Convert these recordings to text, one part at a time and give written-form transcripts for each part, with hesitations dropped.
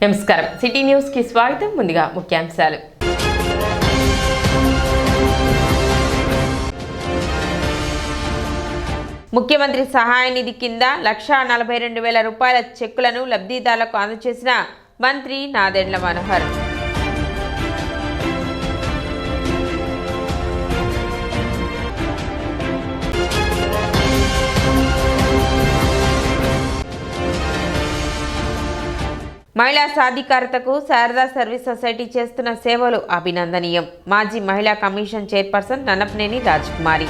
నమస్కారం city news కి స్వాగతం. ముందుగా ముఖ్యాంశాలు. ముఖ్యమంత్రి సహాయ నిధి కింద 1,42,000 రూపాయల చెక్కులను లబ్ధిదారులకు అందజేసిన మంత్రి నాదెండ్ల మనోహర్. మహిళా సాధికారతకు శారదా సర్వీస్ సొసైటీ చేస్తున్న సేవలు అభినందనీయం. మాజీ మహిళా కమిషన్ చైర్పర్సన్ నన్నపనేని రాజకుమారి.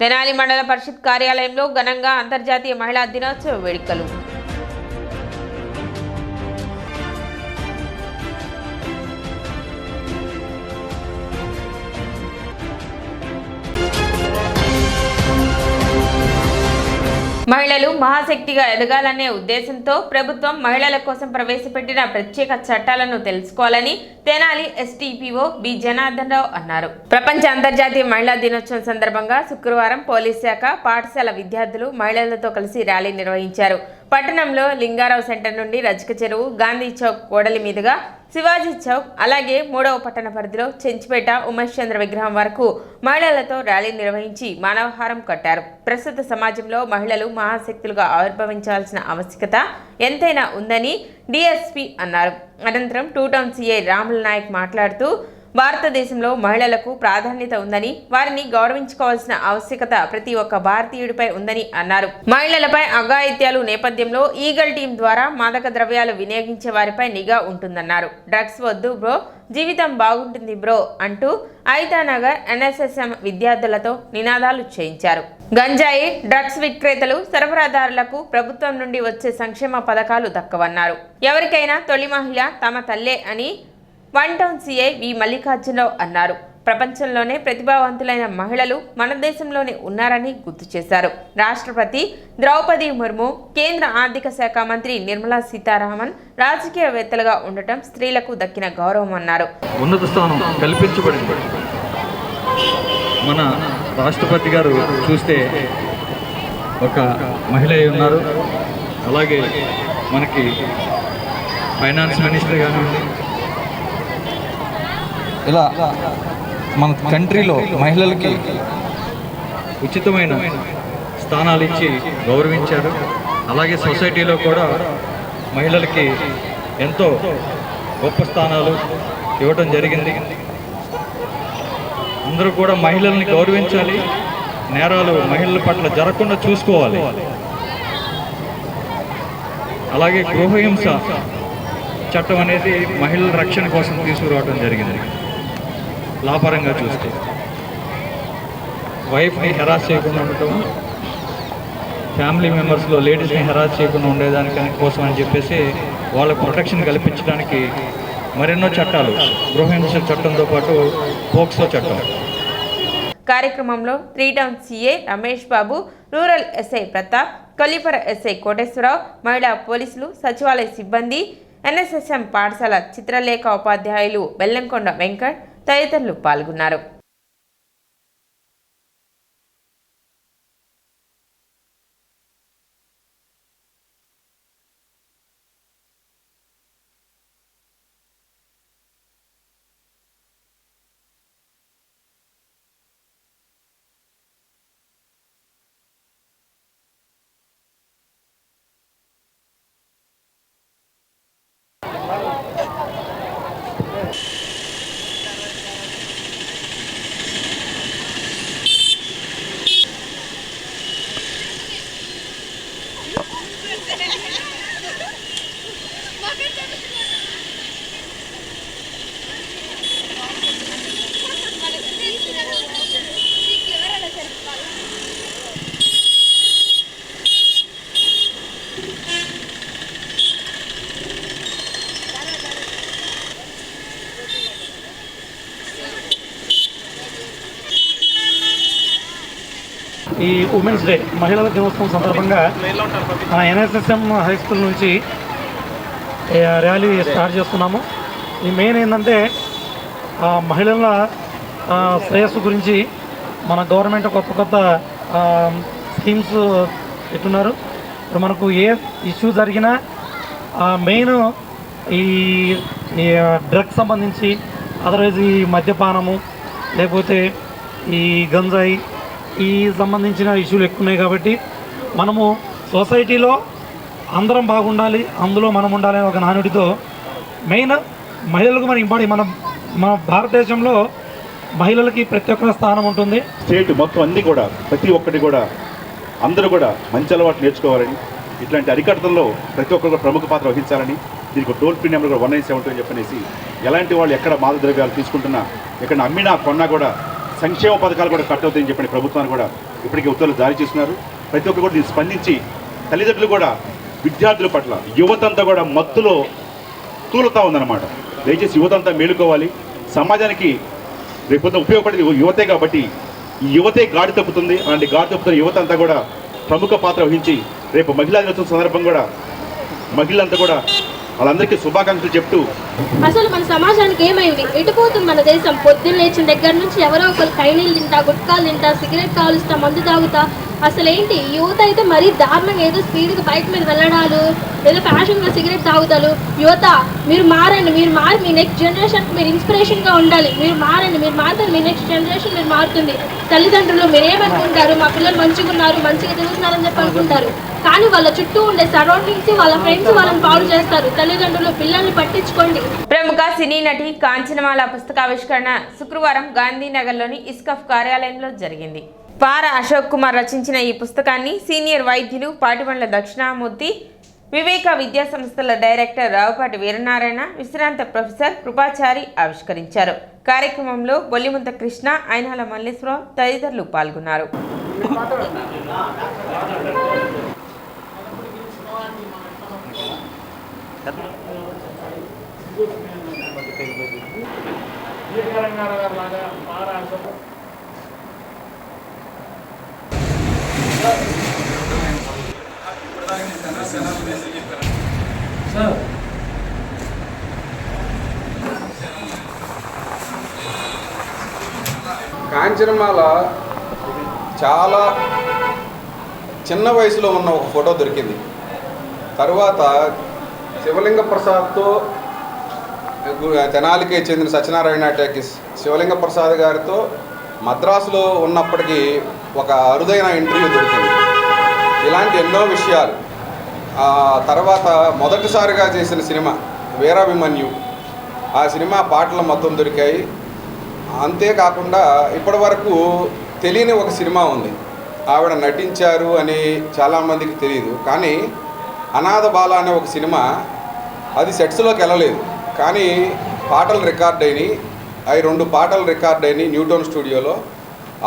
తెనాలి మండల పరిషత్ కార్యాలయంలో ఘనంగా అంతర్జాతీయ మహిళా దినోత్సవ వేడుకలు. మహిళలు మహాశక్తిగా ఎదగాలనే ఉద్దేశంతో ప్రభుత్వం మహిళల కోసం ప్రవేశపెట్టిన ప్రత్యేక చట్టాలను తెలుసుకోవాలని తెనాలి ఎస్టీపీఓ బి జనార్దన్ రావు అన్నారు. ప్రపంచ అంతర్జాతీయ మహిళా దినోత్సవం సందర్భంగా శుక్రవారం పోలీస్ శాఖ పాఠశాల విద్యార్థులు మహిళలతో కలిసి ర్యాలీ నిర్వహించారు. పట్టణంలో లింగారావు సెంటర్ నుండి రజక చెరువు, గాంధీ చౌక్ కూడలి మీదుగా శివాజీ చౌక్, అలాగే 3వ పట్టణ పరిధిలో చెంచిపేట ఉమేష్ చంద్ర విగ్రహం వరకు మహిళలతో ర్యాలీ నిర్వహించి మానవహారం కట్టారు. ప్రస్తుత సమాజంలో మహిళలు మహాశక్తులుగా ఆవిర్భవించాల్సిన ఆవశ్యకత ఎంతైనా ఉందని డిఎస్పీ అన్నారు. అనంతరం 2 టౌన్ సిఐ రాముల నాయక్ మాట్లాడుతూ భారతదేశంలో మహిళలకు ప్రాధాన్యత ఉందని, వారిని గౌరవించుకోవాల్సిన ఆవశ్యకత ప్రతి ఒక్క భారతీయుడిపై ఉందని అన్నారు. మహిళలపై అఘాయిత్యాలు నేపథ్యంలో ఈగల్ టీం ద్వారా మాదక ద్రవ్యాలు వినియోగించే వారిపై నిఘా ఉంటుందన్నారు. డ్రగ్స్ వద్దు బ్రో, జీవితం బాగుంటుంది బ్రో అంటూ ఐతానగర్ ఎన్ఎస్ఎస్ఎం విద్యార్థులతో నినాదాలు చేయించారు. గంజాయి, డ్రగ్స్ విక్రేతలు, సరఫరాదారులకు ప్రభుత్వం నుండి వచ్చే సంక్షేమ పథకాలు దక్కవన్నారు. ఎవరికైనా తొలి మహిళ తమ తల్లే అని 1 టౌన్ సిఐ వి మల్లికార్జునరావు అన్నారు. ప్రపంచంలోనే ప్రతిభావంతులైన మహిళలు మన దేశంలోనే ఉన్నారని గుర్తు చేశారు. రాష్ట్రపతి ద్రౌపది ముర్ము, కేంద్ర ఆర్థిక శాఖ మంత్రి నిర్మలా సీతారామన్ రాజకీయవేత్తలుగా ఉండటం స్త్రీలకు దక్కిన గౌరవం అన్నారు. ఉన్నత స్థానం కల్పించబడింది. మన రాష్ట్రపతి గారు చూస్తే ఒక మహిళ ఉన్నారు. అలాగే మనకి ఫైనాన్స్ మినిస్టర్ కానివ్వండి, ఇలా మన కంట్రీలో మహిళలకి ఉచితమైన స్థానాలు ఇచ్చి గౌరవించారు. అలాగే సొసైటీలో కూడా మహిళలకి ఎంతో గొప్ప స్థానాలు ఇవ్వడం జరిగింది. అందరూ కూడా మహిళల్ని గౌరవించాలి, నేరాలు మహిళల పట్ల జరగకుండా చూసుకోవాలి. అలాగే గృహహింస చట్టం అనేది మహిళల రక్షణ కోసం తీసుకురావడం జరిగింది. లాపరంగా చూస్తే వైఫ్ని హెరాస్ చేయకుండా ఉండటం, ఫ్యామిలీ మెంబర్స్లో లేడీస్ని హెరాస్ చేయకుండా ఉండేదానికి కోసం అని చెప్పేసి వాళ్ళకు ప్రొటెక్షన్ కల్పించడానికి మరెన్నో చట్టాలు, గృహహింస చట్టంతో పాటు పోక్సో చట్టం. కార్యక్రమంలో 3 town CI Ramesh Babu, rural SI Pratap, Kollipara SI Koteswararao, మహిళా పోలీసులు, సచివాలయ సిబ్బంది, ఎన్ఎస్ఎస్ఎం పాఠశాల చిత్రలేఖ ఉపాధ్యాయులు బెల్లంకొండ వెంకట్ తదితరులు పాల్గొన్నారు. ఈ ఉమెన్స్ డే మహిళల దినోత్సవం సందర్భంగా మన ఎన్ఎస్ఎస్ఎం హై స్కూల్ నుంచి ర్యాలీ స్టార్ట్ చేస్తున్నాము. ఈ మెయిన్ ఏంటంటే మహిళల శ్రేయస్సు గురించి మన గవర్నమెంట్ కొత్త స్కీమ్స్ పెట్టున్నారు. ఇప్పుడు మనకు ఏ ఇష్యూ జరిగినా మెయిన్ ఈ డ్రగ్స్ సంబంధించి, అదర్వైజ్ ఈ మద్యపానము, లేకపోతే ఈ గంజాయి, ఈ సంబంధించిన ఇష్యూలు ఎక్కువ ఉన్నాయి. కాబట్టి మనము సొసైటీలో అందరం బాగుండాలి, అందులో మనం ఉండాలి అనే ఒక నానుడితో మెయిన్ మహిళలకు మన భారతదేశంలో మహిళలకి ప్రతి ఒక్క స్థానం ఉంటుంది. స్టేట్ మొత్తం అన్నీ కూడా ప్రతి ఒక్కటి కూడా అందరూ కూడా మంచి అలవాటు నేర్చుకోవాలని, ఇట్లాంటి అరికట్టడంలో ప్రతి ఒక్కరు కూడా ప్రముఖ పాత్ర వహించాలని, దీనికి టోల్ ఫ్రీ నెంబర్ కూడా 1972 అని చెప్పనేసి ఎలాంటి వాళ్ళు ఎక్కడ మాదక ద్రవ్యాలు తీసుకుంటున్నా, ఎక్కడ అమ్మినా కొన్నా కూడా సంక్షేమ పథకాలు కూడా కట్ అవుతాయని చెప్పని ప్రభుత్వాన్ని కూడా ఇప్పటికే ఉత్తర్వులు జారీ చేస్తున్నారు. ప్రతి ఒక్కరు కూడా దీన్ని స్పందించి తల్లిదండ్రులు కూడా విద్యార్థుల పట్ల యువతంతా కూడా మత్తులో తూలుతూ ఉందన్నమాట. దయచేసి యువతంతా మేలుకోవాలి. సమాజానికి రేపొద్దున ఉపయోగపడేది యువతే కాబట్టి ఈ యువతే గాడి తప్పుతుంది. అలాంటి గాడి తప్పుతున్న యువత అంతా కూడా ప్రముఖ పాత్ర వహించి రేపు మహిళా దినోత్సవం సందర్భం కూడా మహిళలంతా కూడా వాళ్ళందరికీ శుభాకాంక్షలు చెప్తూ, అసలు మన సమాజానికి ఏమైంది, ఎటుపోతుంది మన దేశం? పొద్దున్న లేచిన దగ్గర నుంచి ఎవరో ఒకరు కైనీళ్ళు తింటా, గుట్కాలు తింటా, సిగరెట్ కాలుస్తా, మందు తాగుతా. అసలు ఏంటి యువత అయితే మరీ దారుణంగా ఏదో స్పీడ్గా బైక్ మీద వెళ్ళడాలు, ఏదో ఫ్యాషన్గా సిగరెట్ తాగుతారు. యువత మీరు మారండి, మీరు మారి మీ నెక్స్ట్ జనరేషన్కి మీరు ఇన్స్పిరేషన్గా ఉండాలి. మీరు మారండి, మీరు మారుతారు, మీ నెక్స్ట్ జనరేషన్ మీరు మారుతుంది. తల్లిదండ్రులు మీరు ఏమనుకుంటారు, మా పిల్లలు మంచిగా ఉన్నారు, మంచిగా తిరుగుతున్నారని చెప్పి అనుకుంటారు. కానీ వాళ్ళ చుట్టూ ఉండే సరౌండింగ్స్, వాళ్ళ ఫ్రెండ్స్ వాళ్ళని పాడు చేస్తారు. తల్లిదండ్రులు పిల్లల్ని పట్టించుకోండి. ప్రముఖ సినీ నటి కాంచనమాల పుస్తకావిష్కరణ శుక్రవారం గాంధీనగర్లోని ఇస్కఫ్ కార్యాలయంలో జరిగింది. పార అశోక్ కుమార్ రచించిన ఈ పుస్తకాన్ని సీనియర్ వైద్యులు పాటిబండ్ల దక్షిణామూర్తి, వివేక విద్యా సంస్థల డైరెక్టర్ రావుపాటి వీరనారాయణ, విశ్రాంత ప్రొఫెసర్ కృపాచారి ఆవిష్కరించారు. కార్యక్రమంలో బొల్లిముంత కృష్ణ, అయినాల మల్లేశ్వరరావు తదితరులు పాల్గొన్నారు. కాంచనమాల చాలా చిన్న వయసులో ఉన్న ఒక ఫోటో దొరికింది. తర్వాత శివలింగ ప్రసాద్తో, తెనాలికి చెందిన సత్యనారాయణ టాకీస్ శివలింగ ప్రసాద్ గారితో మద్రాసులో ఉన్నప్పటికీ ఒక అరుదైన ఇంటర్వ్యూ దొరికింది. ఇలాంటి ఎన్నో విషయాలు. తర్వాత మొదటిసారిగా చేసిన సినిమా వీరాభిమన్యు, ఆ సినిమా పాటలు మొత్తం దొరికాయి. అంతేకాకుండా ఇప్పటి వరకు తెలియని ఒక సినిమా ఉంది, ఆవిడ నటించారు అని చాలామందికి తెలియదు. కానీ అనాథ బాల అనే ఒక సినిమా, అది సెట్స్లోకి వెళ్ళలేదు, కానీ పాటలు రికార్డ్ అయినాయి. అవి 2 పాటలు రికార్డ్ అయినాయి న్యూటౌన్ స్టూడియోలో.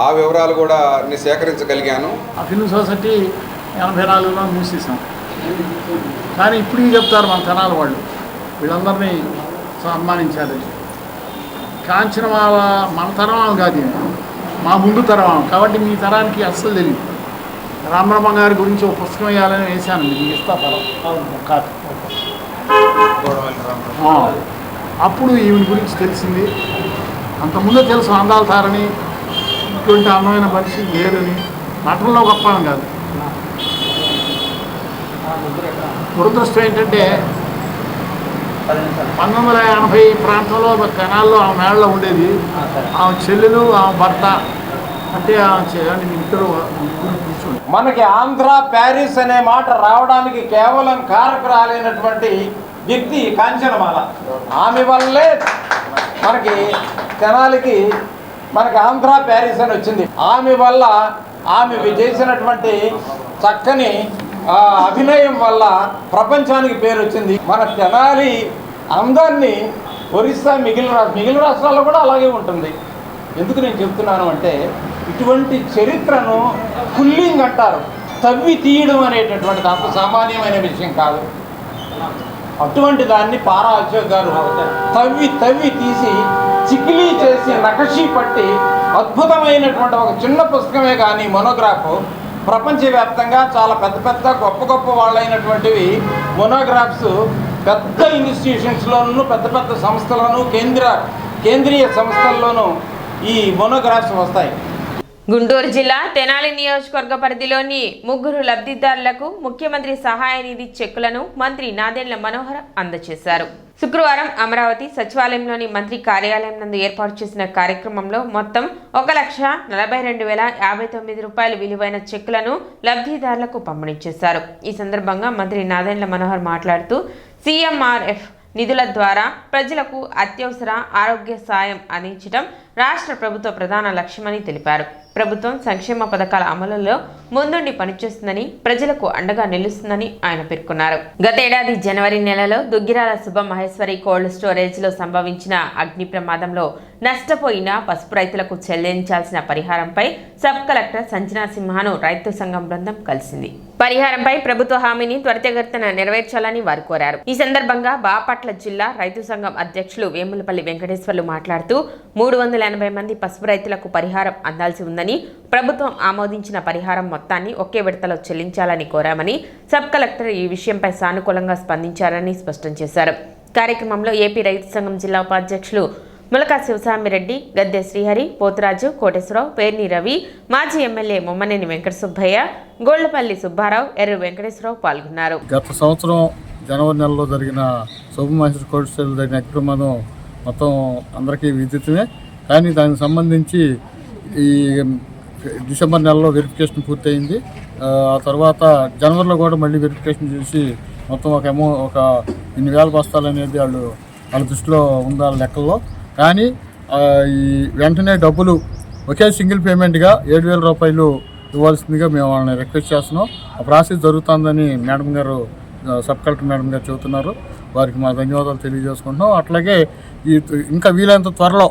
ఆ వివరాలు కూడా నేను సేకరించగలిగాను. ఆ ఫిల్మ్ సొసైటీ 84లో మూసేసాం. కానీ ఇప్పటికీ చెప్తారు మన తెనాలి వాళ్ళు, వీళ్ళందరినీ సన్మానించారు. కాంచనమాల మన తరం కాదు, మా ముందు తరం. కాబట్టి మీ తరానికి అస్సలు తెలియదు. రామరామ గారి గురించి ఒక పుస్తకం వేయాలని వేశాను, మీకు ఇస్తా తరం. అప్పుడు ఈవిడ గురించి తెలిసింది. అంతకుముందే తెలుసు అందాల తారని, ఇటువంటి అందమైన మనిషి లేరని. నటనలో గొప్ప కాదు. దురదృష్టం ఏంటంటే 1980 ప్రాంతంలో తెనాల్లో ఆమె మేడలో ఉండేది. ఆమె చెల్లెలు, ఆమె భర్త, అంటే ఇద్దరు కూర్చుంది. మనకి ఆంధ్ర ప్యారిస్ అనే మాట రావడానికి కేవలం కారకురాలైనటువంటి వ్యక్తి కాంచనమాల. ఆమె వల్లే మనకి తెనాలికి మనకి ఆంధ్ర ప్యారిస్ అని వచ్చింది. ఆమె వల్ల, ఆమె చేసినటువంటి చక్కని అభినయం వల్ల ప్రపంచానికి పేరు వచ్చింది. మన తెనాలి అందాన్ని ఒరిస్సా మిగిలిన రాష్ట్రాల్లో కూడా అలాగే ఉంటుంది. ఎందుకు నేను చెప్తున్నాను అంటే, ఇటువంటి చరిత్రను పుల్లింగ్ అంటారు, తవ్వి తీయడం అనేటటువంటిది అంత సామాన్యమైన విషయం కాదు. అటువంటి దాన్ని పారా అశోక్ గారు తవ్వి తీసి చికిలీ చేసి నకషీ పట్టి అద్భుతమైనటువంటి ఒక చిన్న పుస్తకమే కానీ మొనోగ్రాఫ్ ప్రపంచవ్యాప్తంగా చాలా పెద్ద గొప్ప వాళ్ళైనటువంటివి మొనోగ్రాఫ్స్ పెద్ద ఇన్స్టిట్యూషన్స్లోనూ పెద్ద సంస్థలను కేంద్రీయ సంస్థల్లోనూ ఈ మోనోగ్రాఫ్స్ వస్తాయి. గుంటూరు జిల్లా తెనాలి నియోజకవర్గ పరిధిలోని 3 లబ్ధిదారులకు ముఖ్యమంత్రి సహాయ నిధి చెక్కులను మంత్రి నాదెండ్ల మనోహర్ అందజేశారు. శుక్రవారం అమరావతి సచివాలయంలోని మంత్రి కార్యాలయం నందు ఏర్పాటు చేసిన కార్యక్రమంలో మొత్తం 1,42,059 రూపాయలు విలువైన చెక్కులను లబ్ధిదారులకు పంపిణీ చేశారు. ఈ సందర్భంగా మంత్రి నాదెండ్ల మనోహర్ మాట్లాడుతూ సీఎంఆర్ఎఫ్ నిధుల ద్వారా ప్రజలకు అత్యవసర ఆరోగ్య సాయం అందించడం రాష్ట్ర ప్రభుత్వ ప్రధాన లక్ష్యమని తెలిపారు. ప్రభుత్వం సంక్షేమ పథకాల అమలులో ముందుండి పనిచేస్తుందని, ప్రజలకు అండగా నిలుస్తుందని ఆయన పేర్కొన్నారు. గతేడాది జనవరి నెలలో దుగ్గిరాల శుభ మహేశ్వరి కోల్డ్ స్టోరేజ్ లో సంభవించిన అగ్ని ప్రమాదంలో నష్టపోయిన పసుపు రైతులకు చెల్లించాల్సిన పరిహారంపై సబ్ కలెక్టర్ సంజనా సింహాను రైతు సంఘం బృందం కలిసింది. పరిహారంపై ప్రభుత్వ హామీని త్వరితగతిన నెరవేర్చాలని వారు కోరారు. ఈ సందర్భంగా బాపట్ల జిల్లా రైతు సంఘం అధ్యక్షులు వేములపల్లి వెంకటేశ్వర్లు మాట్లాడుతూ 380 మంది పసుపు రైతులకు పరిహారం అందాల్సి ఉందని, ప్రభుత్వం ఆమోదించిన పరిహారం మొత్తాన్ని ఒకే విడతలో చెల్లించాలని కోరామని, సబ్ కలెక్టర్ ఈ విషయంపై సానుకూలంగా స్పందించారని స్పష్టం చేశారు. కార్యక్రమంలో ఏపీ రైతు సంఘం జిల్లా ఉపాధ్యక్షులు ములకా శివసామిరెడ్డి, గద్దె శ్రీహరి, పోతురాజు, కోటేశ్వరరావు, పేర్ని రవి, మాజీ ఎమ్మెల్యే మొమ్మనేని వెంకట సుబ్బయ్య, గోళ్లపల్లి సుబ్బారావు, ఎర్ర వెంకటేశ్వరరావు పాల్గొన్నారు. గత సంవత్సరం జనవరి నెలలో జరిగిన శుభమహేశ్వరి కోల్డ్ స్టోరేజ్ జరిగిన అగ్ని ప్రమాదం మొత్తం అందరికీ విదితమే. కానీ దానికి సంబంధించి ఈ డిసెంబర్ నెలలో వెరిఫికేషన్ పూర్తయింది. ఆ తర్వాత జనవరిలో కూడా మళ్ళీ వెరిఫికేషన్ చేసి మొత్తం ఒక ఇన్ని వేల బస్తాలు అనేది వాళ్ళ దృష్టిలో ఉందా లెక్కల్లో. కానీ ఈ వెంటనే డబ్బులు ఒకే సింగిల్ పేమెంట్గా 7,000 రూపాయలు ఇవ్వాల్సిందిగా మేము వాళ్ళని రిక్వెస్ట్ చేస్తున్నాం. ఆ ప్రాసెస్ జరుగుతుందని మేడం గారు, సబ్ కలెక్టర్ మేడం గారు చెబుతున్నారు. వారికి మా ధన్యవాదాలు తెలియజేసుకుంటున్నాం. అట్లాగే ఇంకా వీలైనంత త్వరలో,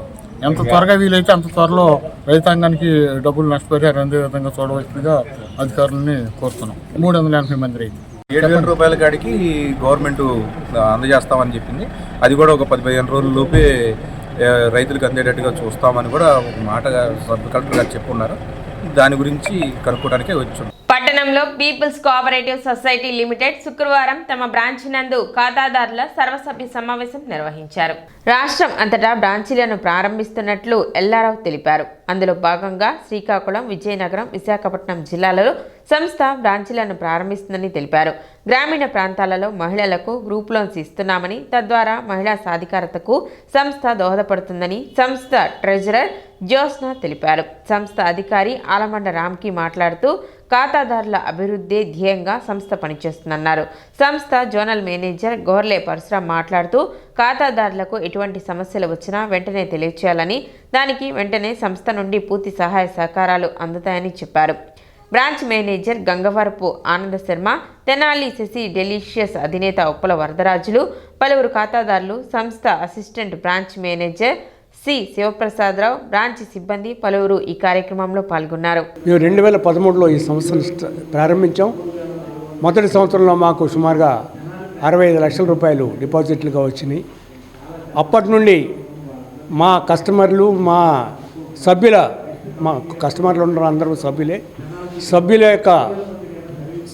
ఎంత త్వరగా వీలైతే అంత త్వరలో రైతాంగానికి డబ్బులు నష్టపరిహారం అందే విధంగా చూడవలసిందిగా అధికారులని కోరుతున్నాం. 380 మంది రైతులు 7,000 రూపాయల కాడికి గవర్నమెంట్ అందజేస్తామని చెప్పింది. అది కూడా ఒక 10-15 రోజుల లోపే రైతులకు అందేటట్టుగా చూస్తామని కూడా ఒక మాట సబ్ కలెక్టర్ గారు చెప్పున్నారు. దాని గురించి కనుక్కోవడానికే వచ్చాం. పట్టణంలో పీపుల్స్ కోఆపరేటివ్ సొసైటీ లిమిటెడ్ శుక్రవారం తమ బ్రాంచ్ నందు ఖాతాదారుల సర్వసభ్య సమావేశం నిర్వహించారు. రాష్ట్రం అంతటా బ్రాంచీలను ప్రారంభిస్తున్నట్లు ఎల్లారావు తెలిపారు. అందులో భాగంగా శ్రీకాకుళం, విజయనగరం, విశాఖపట్నం జిల్లాలలో సంస్థ బ్రాంచీలను ప్రారంభిస్తుందని తెలిపారు. గ్రామీణ ప్రాంతాలలో మహిళలకు గ్రూప్ లోన్స్ ఇస్తున్నామని, తద్వారా మహిళా సాధికారతకు సంస్థ దోహదపడుతుందని సంస్థ ట్రెజరర్ జ్యోత్స్న తెలిపారు. సంస్థ అధికారి ఆలమండ రామ్కి మాట్లాడుతూ ఖాతాదారుల అభివృద్ధి ధ్యేయంగా సంస్థ పనిచేస్తుందన్నారు. సంస్థ జోనల్ మేనేజర్ గోర్లే పరశురాం మాట్లాడుతూ ఖాతాదారులకు ఎటువంటి సమస్యలు వచ్చినా వెంటనే తెలియచేయాలని, దానికి వెంటనే సంస్థ నుండి పూర్తి సహాయ సహకారాలు అందుతాయని చెప్పారు. బ్రాంచ్ మేనేజర్ గంగవరపు ఆనంద శర్మ, తెనాలి శశి డెలిషియస్ అధినేత ఉప్పల వరదరాజులు, పలువురు ఖాతాదారులు, సంస్థ assistant branch manager C Sivaprasadarao, branch సిబ్బంది పలువురు ఈ కార్యక్రమంలో పాల్గొన్నారు. మేము 2013లో ఈ సంస్థను ప్రారంభించాం. మొదటి సంవత్సరంలో మాకు సుమారుగా 65 లక్షల రూపాయలు డిపాజిట్లుగా వచ్చినాయి. అప్పటి నుండి మా కస్టమర్లు, మా కస్టమర్లు ఉన్న అందరూ సభ్యుల యొక్క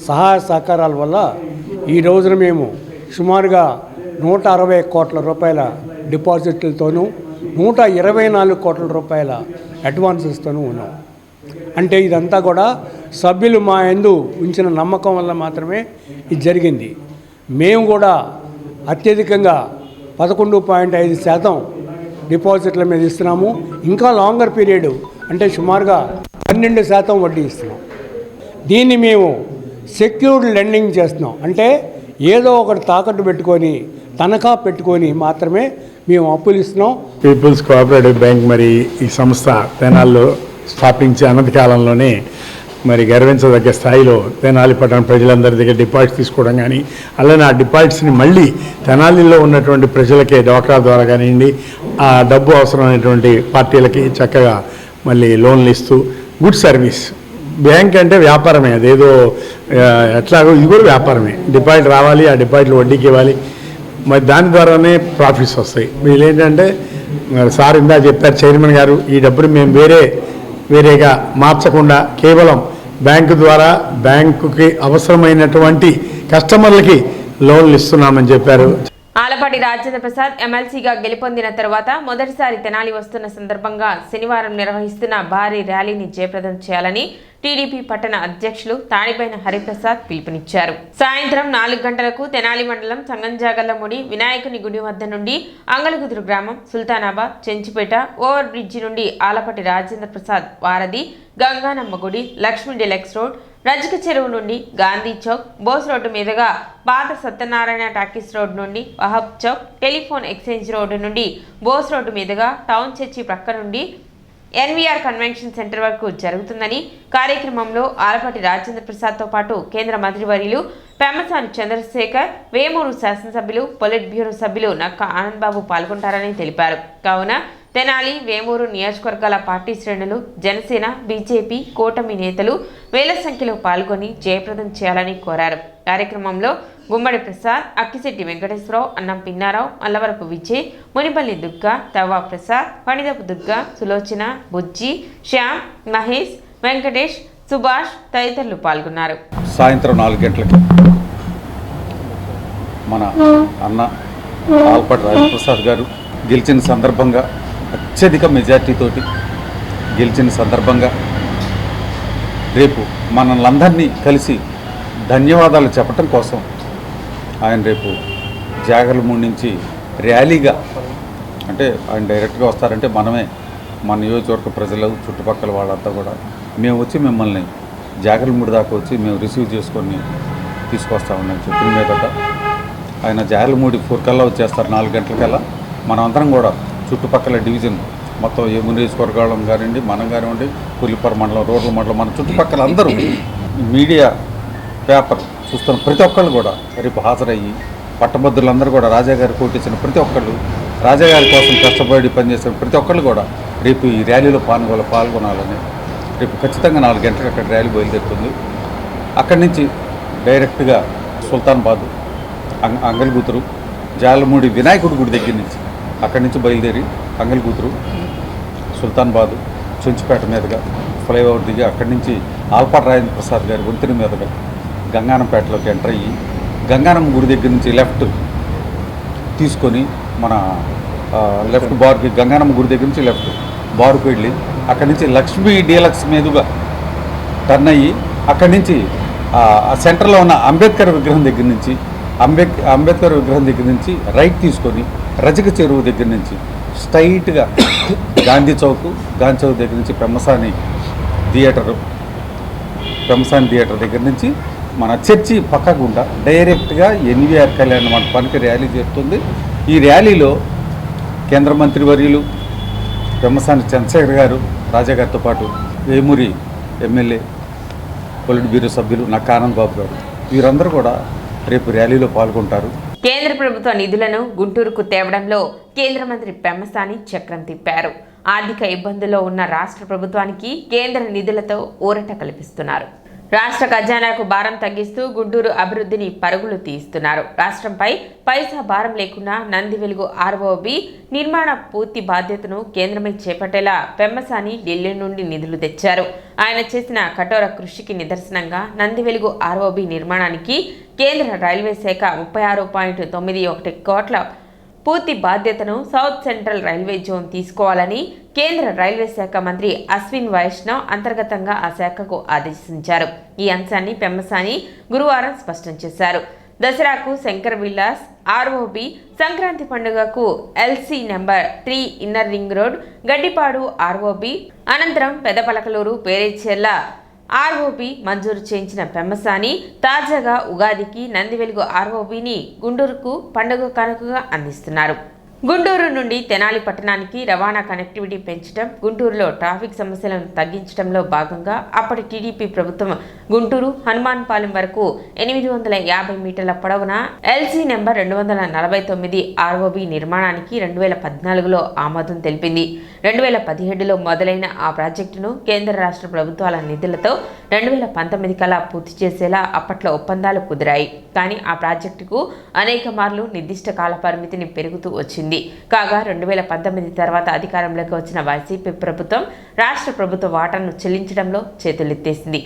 సహాయ సహకారాల వల్ల ఈ రోజున మేము సుమారుగా 160 కోట్ల రూపాయల డిపాజిట్లతోనూ 124 కోట్ల రూపాయల అడ్వాన్సెస్తోనూ ఉన్నాం. అంటే ఇదంతా కూడా సభ్యులు మా యందు ఉంచిన నమ్మకం వల్ల మాత్రమే ఇది జరిగింది. మేము కూడా అత్యధికంగా 11.5% డిపాజిట్ల మీద ఇస్తున్నాము. ఇంకా లాంగర్ పీరియడ్ అంటే సుమారుగా 12% వడ్డీ ఇస్తున్నాం. దీన్ని మేము సెక్యూర్డ్ లెండింగ్ చేస్తున్నాం. అంటే ఏదో ఒకటి తాకట్టు పెట్టుకొని, తనఖా పెట్టుకొని మాత్రమే మేము అప్పులు ఇస్తున్నాం. పీపుల్స్ కోఆపరేటివ్ బ్యాంక్ మరి ఈ సంస్థ తెనాల్లో స్థాపించి అనంత కాలంలోనే మరి గర్వించదగ్గ స్థాయిలో తెనాలి పట్టణ ప్రజలందరి దగ్గర డిపాజిట్ తీసుకోవడం కానీ, అలానే ఆ డిపాజిట్స్ని మళ్ళీ తెనాలిలో ఉన్నటువంటి ప్రజలకే డ్వాక్రా ద్వారా కానివ్వండి, ఆ డబ్బు అవసరమైనటువంటి పార్టీలకి చక్కగా మళ్ళీ లోన్లు ఇస్తూ గుడ్ సర్వీస్. బ్యాంక్ అంటే వ్యాపారమే, అదేదో ఎట్లాగో ఇది కూడా వ్యాపారమే. డిపాజిట్ రావాలి, ఆ డిపాజిట్లు వడ్డీకి ఇవ్వాలి, మరి దాని ద్వారానే ప్రాఫిట్స్ వస్తాయి. వీళ్ళు ఏంటంటే సార్ ఇందా చెప్పారు చైర్మన్ గారు, ఈ డబ్బుని మేము వేరేగా మార్చకుండా కేవలం బ్యాంకు ద్వారా బ్యాంకుకి అవసరమైనటువంటి కస్టమర్లకి లోన్లు ఇస్తున్నామని చెప్పారు. ఆలపాటి రాజేంద్ర ప్రసాద్ ఎమ్మెల్సీగా గెలుపొందిన తర్వాత మొదటిసారి తెనాలి వస్తున్న సందర్భంగా శనివారం నిర్వహిస్తున్న భారీ ర్యాలీని జయప్రదం చేయాలని టీడీపీ పట్టణ అధ్యక్షులు తాడిపైన హరిప్రసాద్ పిలుపునిచ్చారు. సాయంత్రం 4 గంటలకు తెనాలి మండలం సంగంజాగల్లముడి వినాయకుని గుడి వద్ద నుండి అంగలగుదురు గ్రామం, సుల్తానాబాద్, చెంచుపేట ఓవర్ బ్రిడ్జి నుండి ఆలపాటి రాజేంద్ర ప్రసాద్ వారధి, గంగానమ్మ గుడి, లక్ష్మీ డెలక్స్ రోడ్, రజక చెరువు నుండి గాంధీ చౌక్, బోస్ రోడ్డు మీదుగా పాత సత్యనారాయణ టాకీస్ రోడ్ నుండి Wahb Chowk, telephone exchange road నుండి బోస్ రోడ్డు మీదుగా టౌన్ చర్చి ప్రక్క నుండి ఎన్వీఆర్ కన్వెన్షన్ సెంటర్ వరకు జరుగుతుందని, కార్యక్రమంలో ఆలపాటి రాజేంద్ర ప్రసాద్తో పాటు కేంద్ర మంత్రివర్యులు పెమ్మసాని చంద్రశేఖర్, వేమూరు శాసనసభ్యులు, పొలిట్ బ్యూరో సభ్యులు నక్కా ఆనంద్ బాబు పాల్గొంటారని తెలిపారు. కావున తెనాలి, వేమూరు నియోజకవర్గాల పార్టీ శ్రేణులు, జనసేన, బీజేపీ కూటమి నేతలు వేల సంఖ్యలో పాల్గొని జయప్రదం చేయాలని కోరారు. కార్యక్రమంలో గుమ్మడి ప్రసాద్, అక్కిశెట్టి వెంకటేశ్వరరావు, అన్నం పిన్నారావు, మల్లవరపు విజయ్, మునిపల్లి దుర్గా, తవ్వా ప్రసాద్, పణిదపు దుర్గా, సులోచన, బుజ్జి, శ్యామ్, మహేష్, వెంకటేష్, సుభాష్ తదితరులు పాల్గొన్నారు. సాయంత్రం 4 గంటలకి మన అన్న ఆలపాటి రాజప్రసాద్ గారు గెలిచిన సందర్భంగా, అత్యధిక మెజార్టీతోటి గెలిచిన సందర్భంగా రేపు మనల్ని కలిసి ధన్యవాదాలు చెప్పటం కోసం ఆయన రేపు జాగర్లమూడి నుంచి ర్యాలీగా, అంటే ఆయన డైరెక్ట్గా వస్తారంటే మనమే, మన నియోజకవర్గ ప్రజలు, చుట్టుపక్కల వాళ్ళంతా కూడా మేము వచ్చి మిమ్మల్ని జాగర్లమూడి దాకా వచ్చి మేము రిసీవ్ చేసుకొని తీసుకొస్తామని చెప్పిన మీదట ఆయన జాగర్లమూడి 4 కల్లా వచ్చేస్తారు. 4 గంటలకల్లా మనం అందరం కూడా చుట్టుపక్కల డివిజన్ మొత్తం ఏ నియోజకవర్గాలం కానివ్వండి, మనం కానివ్వండి, పులిపర మండలం, రోడ్ల మండలం, మన చుట్టుపక్కల అందరూ మీడియా, పేపర్ చూస్తున్న ప్రతి ఒక్కళ్ళు కూడా రేపు హాజరయ్యి, పట్టభద్రులందరూ కూడా రాజాగారి కోటించిన ప్రతి ఒక్కళ్ళు, రాజాగారి కోసం కష్టపడి పనిచేసిన ప్రతి ఒక్కళ్ళు కూడా రేపు ఈ ర్యాలీలో పాల్గొనాలని రేపు ఖచ్చితంగా 4 గంటలకు అక్కడ ర్యాలీ బయలుదేరుతుంది. అక్కడి నుంచి డైరెక్ట్గా సుల్తానాబాద్, అంగల్గుతురు, జాలమూడి వినాయకుడి గుడి దగ్గర నుంచి అక్కడి నుంచి బయలుదేరి అంగల్గుతురు, సుల్తానాబాద్, చెంచుపేట మీదుగా ఫ్లైఓవర్ దిగి అక్కడి నుంచి ఆలపాటి రాజేంద్ర ప్రసాద్ గారి వంతెన మీదుగా గంగానంపేటలోకి ఎంటర్ అయ్యి గంగానమ్మ గుడి దగ్గర నుంచి లెఫ్ట్ తీసుకొని మన లెఫ్ట్ బార్కి, గంగానమ్మ గుడి దగ్గర నుంచి లెఫ్ట్ బార్కు వెళ్ళి అక్కడి నుంచి లక్ష్మీ డీలక్స్ మీదుగా టర్న్ అయ్యి అక్కడి నుంచి ఆ సెంటర్లో ఉన్న అంబేద్కర్ విగ్రహం దగ్గర నుంచి రైట్ తీసుకొని రజక చెరువు దగ్గర నుంచి స్ట్రైట్గా గాంధీ చౌక్ దగ్గర నుంచి పెమ్మసాని థియేటర్ దగ్గర నుంచి మన చర్చి పక్కకుండా డైరెక్ట్గా ఎన్వీఆర్ కళ్యాణ మండపానికి ర్యాలీ జరుగుతుంది. ఈ ర్యాలీలో కేంద్ర మంత్రి వర్యులు పెమ్మసాని చంద్రశేఖర్ గారు, రాజాగారితో పాటు వేమూరి ఎమ్మెల్యే, పొలిట్ బ్యూరో సభ్యులు నక్కా ఆనంద్ బాబు గారు, వీరందరూ కూడా రేపు ర్యాలీలో పాల్గొంటారు. కేంద్ర ప్రభుత్వ నిధులను గుంటూరుకు తేవడంలో కేంద్ర మంత్రి పెమ్మసాని చక్రం తిప్పారు. ఆర్థిక ఇబ్బందుల్లో ఉన్న రాష్ట్ర ప్రభుత్వానికి కేంద్ర నిధులతో ఊరట కల్పిస్తున్నారు. రాష్ట్ర ఖజానాకు భారం తగ్గిస్తూ గుంటూరు అభివృద్ధిని పరుగులు తీస్తున్నారు. రాష్ట్రంపై పైసా భారం లేకుండా నంది వెలుగు ఆర్ఓబి నిర్మాణ పూర్తి బాధ్యతను కేంద్రమే చేపట్టేలా పెమ్మసాని ఢిల్లీ నుండి నిధులు తెచ్చారు. ఆయన చేసిన కఠోర కృషికి నిదర్శనంగా నంది వెలుగు ఆర్ఓబి నిర్మాణానికి కేంద్ర రైల్వే శాఖ 36.91 కోట్ల పూర్తి బాధ్యతను సౌత్ సెంట్రల్ రైల్వే జోన్ తీసుకోవాలని కేంద్ర రైల్వే శాఖ మంత్రి అశ్విన్ వైష్ణవ్ అంతర్గతంగా ఆ శాఖకు ఆదేశించారు. ఈ అంశాన్ని పెమ్మసాని గురువారం స్పష్టం చేశారు. దసరాకు శంకర్ విలాస్ ఆర్ఓబి, సంక్రాంతి పండుగకు LC number 3 inner ring road Gaddipadu ROB, అనంతరం పెదపలకలూరు పేరేచెర్ల ఆర్ఓబి మంజూరు చేయించిన పెమ్మసాని తాజాగా ఉగాదికి నంది వెలుగు ఆర్ఓబిని గుంటూరుకు పండుగ కానుకగా అందిస్తున్నారు. గుంటూరు నుండి తెనాలి పట్టణానికి రవాణా కనెక్టివిటీ పెంచడం, గుంటూరులో ట్రాఫిక్ సమస్యలను తగ్గించడంలో భాగంగా అప్పటి టీడీపీ ప్రభుత్వం గుంటూరు హనుమాన్పాలెం వరకు 850 మీటర్ల పొడవున LC నెంబర్ 249 ఆర్ఓబి నిర్మాణానికి 2014లో ఆమోదం తెలిపింది. 2017లో మొదలైన ఆ ప్రాజెక్టును కేంద్ర రాష్ట్ర ప్రభుత్వాల నిధులతో 2019 కల్లా పూర్తి చేసేలా అప్పట్లో ఒప్పందాలు కుదిరాయి. కానీ ఆ ప్రాజెక్టుకు అనేక మార్లు నిర్దిష్ట కాల పరిమితిని పెరుగుతూ వచ్చింది. కాగా 2019 తర్వాత అధికారంలోకి వచ్చిన వైసీపీ ప్రభుత్వం రాష్ట్ర ప్రభుత్వ వాటాను చెల్లించడంలో చేతులెత్తేసింది.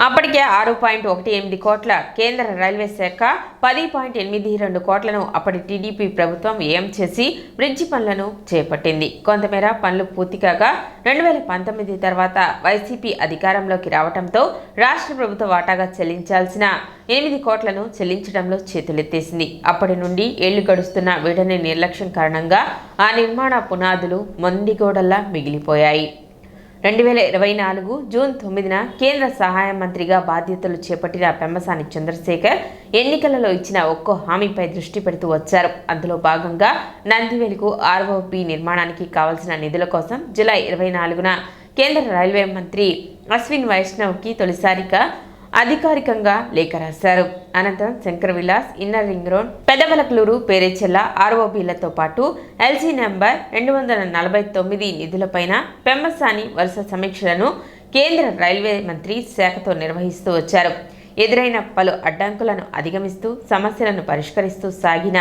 అప్పటికే 6.18 కోట్ల కేంద్ర రైల్వే శాఖ 10.82 కోట్లను అప్పటి టీడీపీ ప్రభుత్వం వ్యయం చేసి బ్రిడ్జి పనులను చేపట్టింది. కొంతమేర పనులు పూర్తి కాగా 2019 తర్వాత వైసీపీ అధికారంలోకి రావడంతో రాష్ట్ర ప్రభుత్వ వాటాగా చెల్లించాల్సిన 8 కోట్లను చెల్లించడంలో చేతులెత్తేసింది. అప్పటి నుండి ఏళ్లు గడుస్తున్న వీడని నిర్లక్ష్యం కారణంగా ఆ నిర్మాణ పునాదులు మొండిగోడల్లా మిగిలిపోయాయి. 2024 జూన్ 9న కేంద్ర సహాయ మంత్రిగా బాధ్యతలు చేపట్టిన పెమ్మసాని చంద్రశేఖర్ ఎన్నికలలో ఇచ్చిన ఒక్కో హామీపై దృష్టి పెడుతూ వచ్చారు. అందులో భాగంగా నందివెలుగు ఆర్ఓబి నిర్మాణానికి కావాల్సిన నిధుల కోసం జూలై 24న కేంద్ర రైల్వే మంత్రి అశ్విన్ వైష్ణవ్కి తొలిసారిగా అధికారికంగా లేఖ రాశారు. అనంతరం Shankar Vilas, inner ring road, Pedavalakaluru, Perecherla ఆర్ఓబీలతో పాటు ఎల్సీ నెంబర్ 249 నిధులపైన పెమ్మసాని వరుస సమీక్షలను కేంద్ర రైల్వే మంత్రి శాఖతో నిర్వహిస్తూ వచ్చారు. ఎదురైన పలు అడ్డంకులను అధిగమిస్తూ సమస్యలను పరిష్కరిస్తూ సాగిన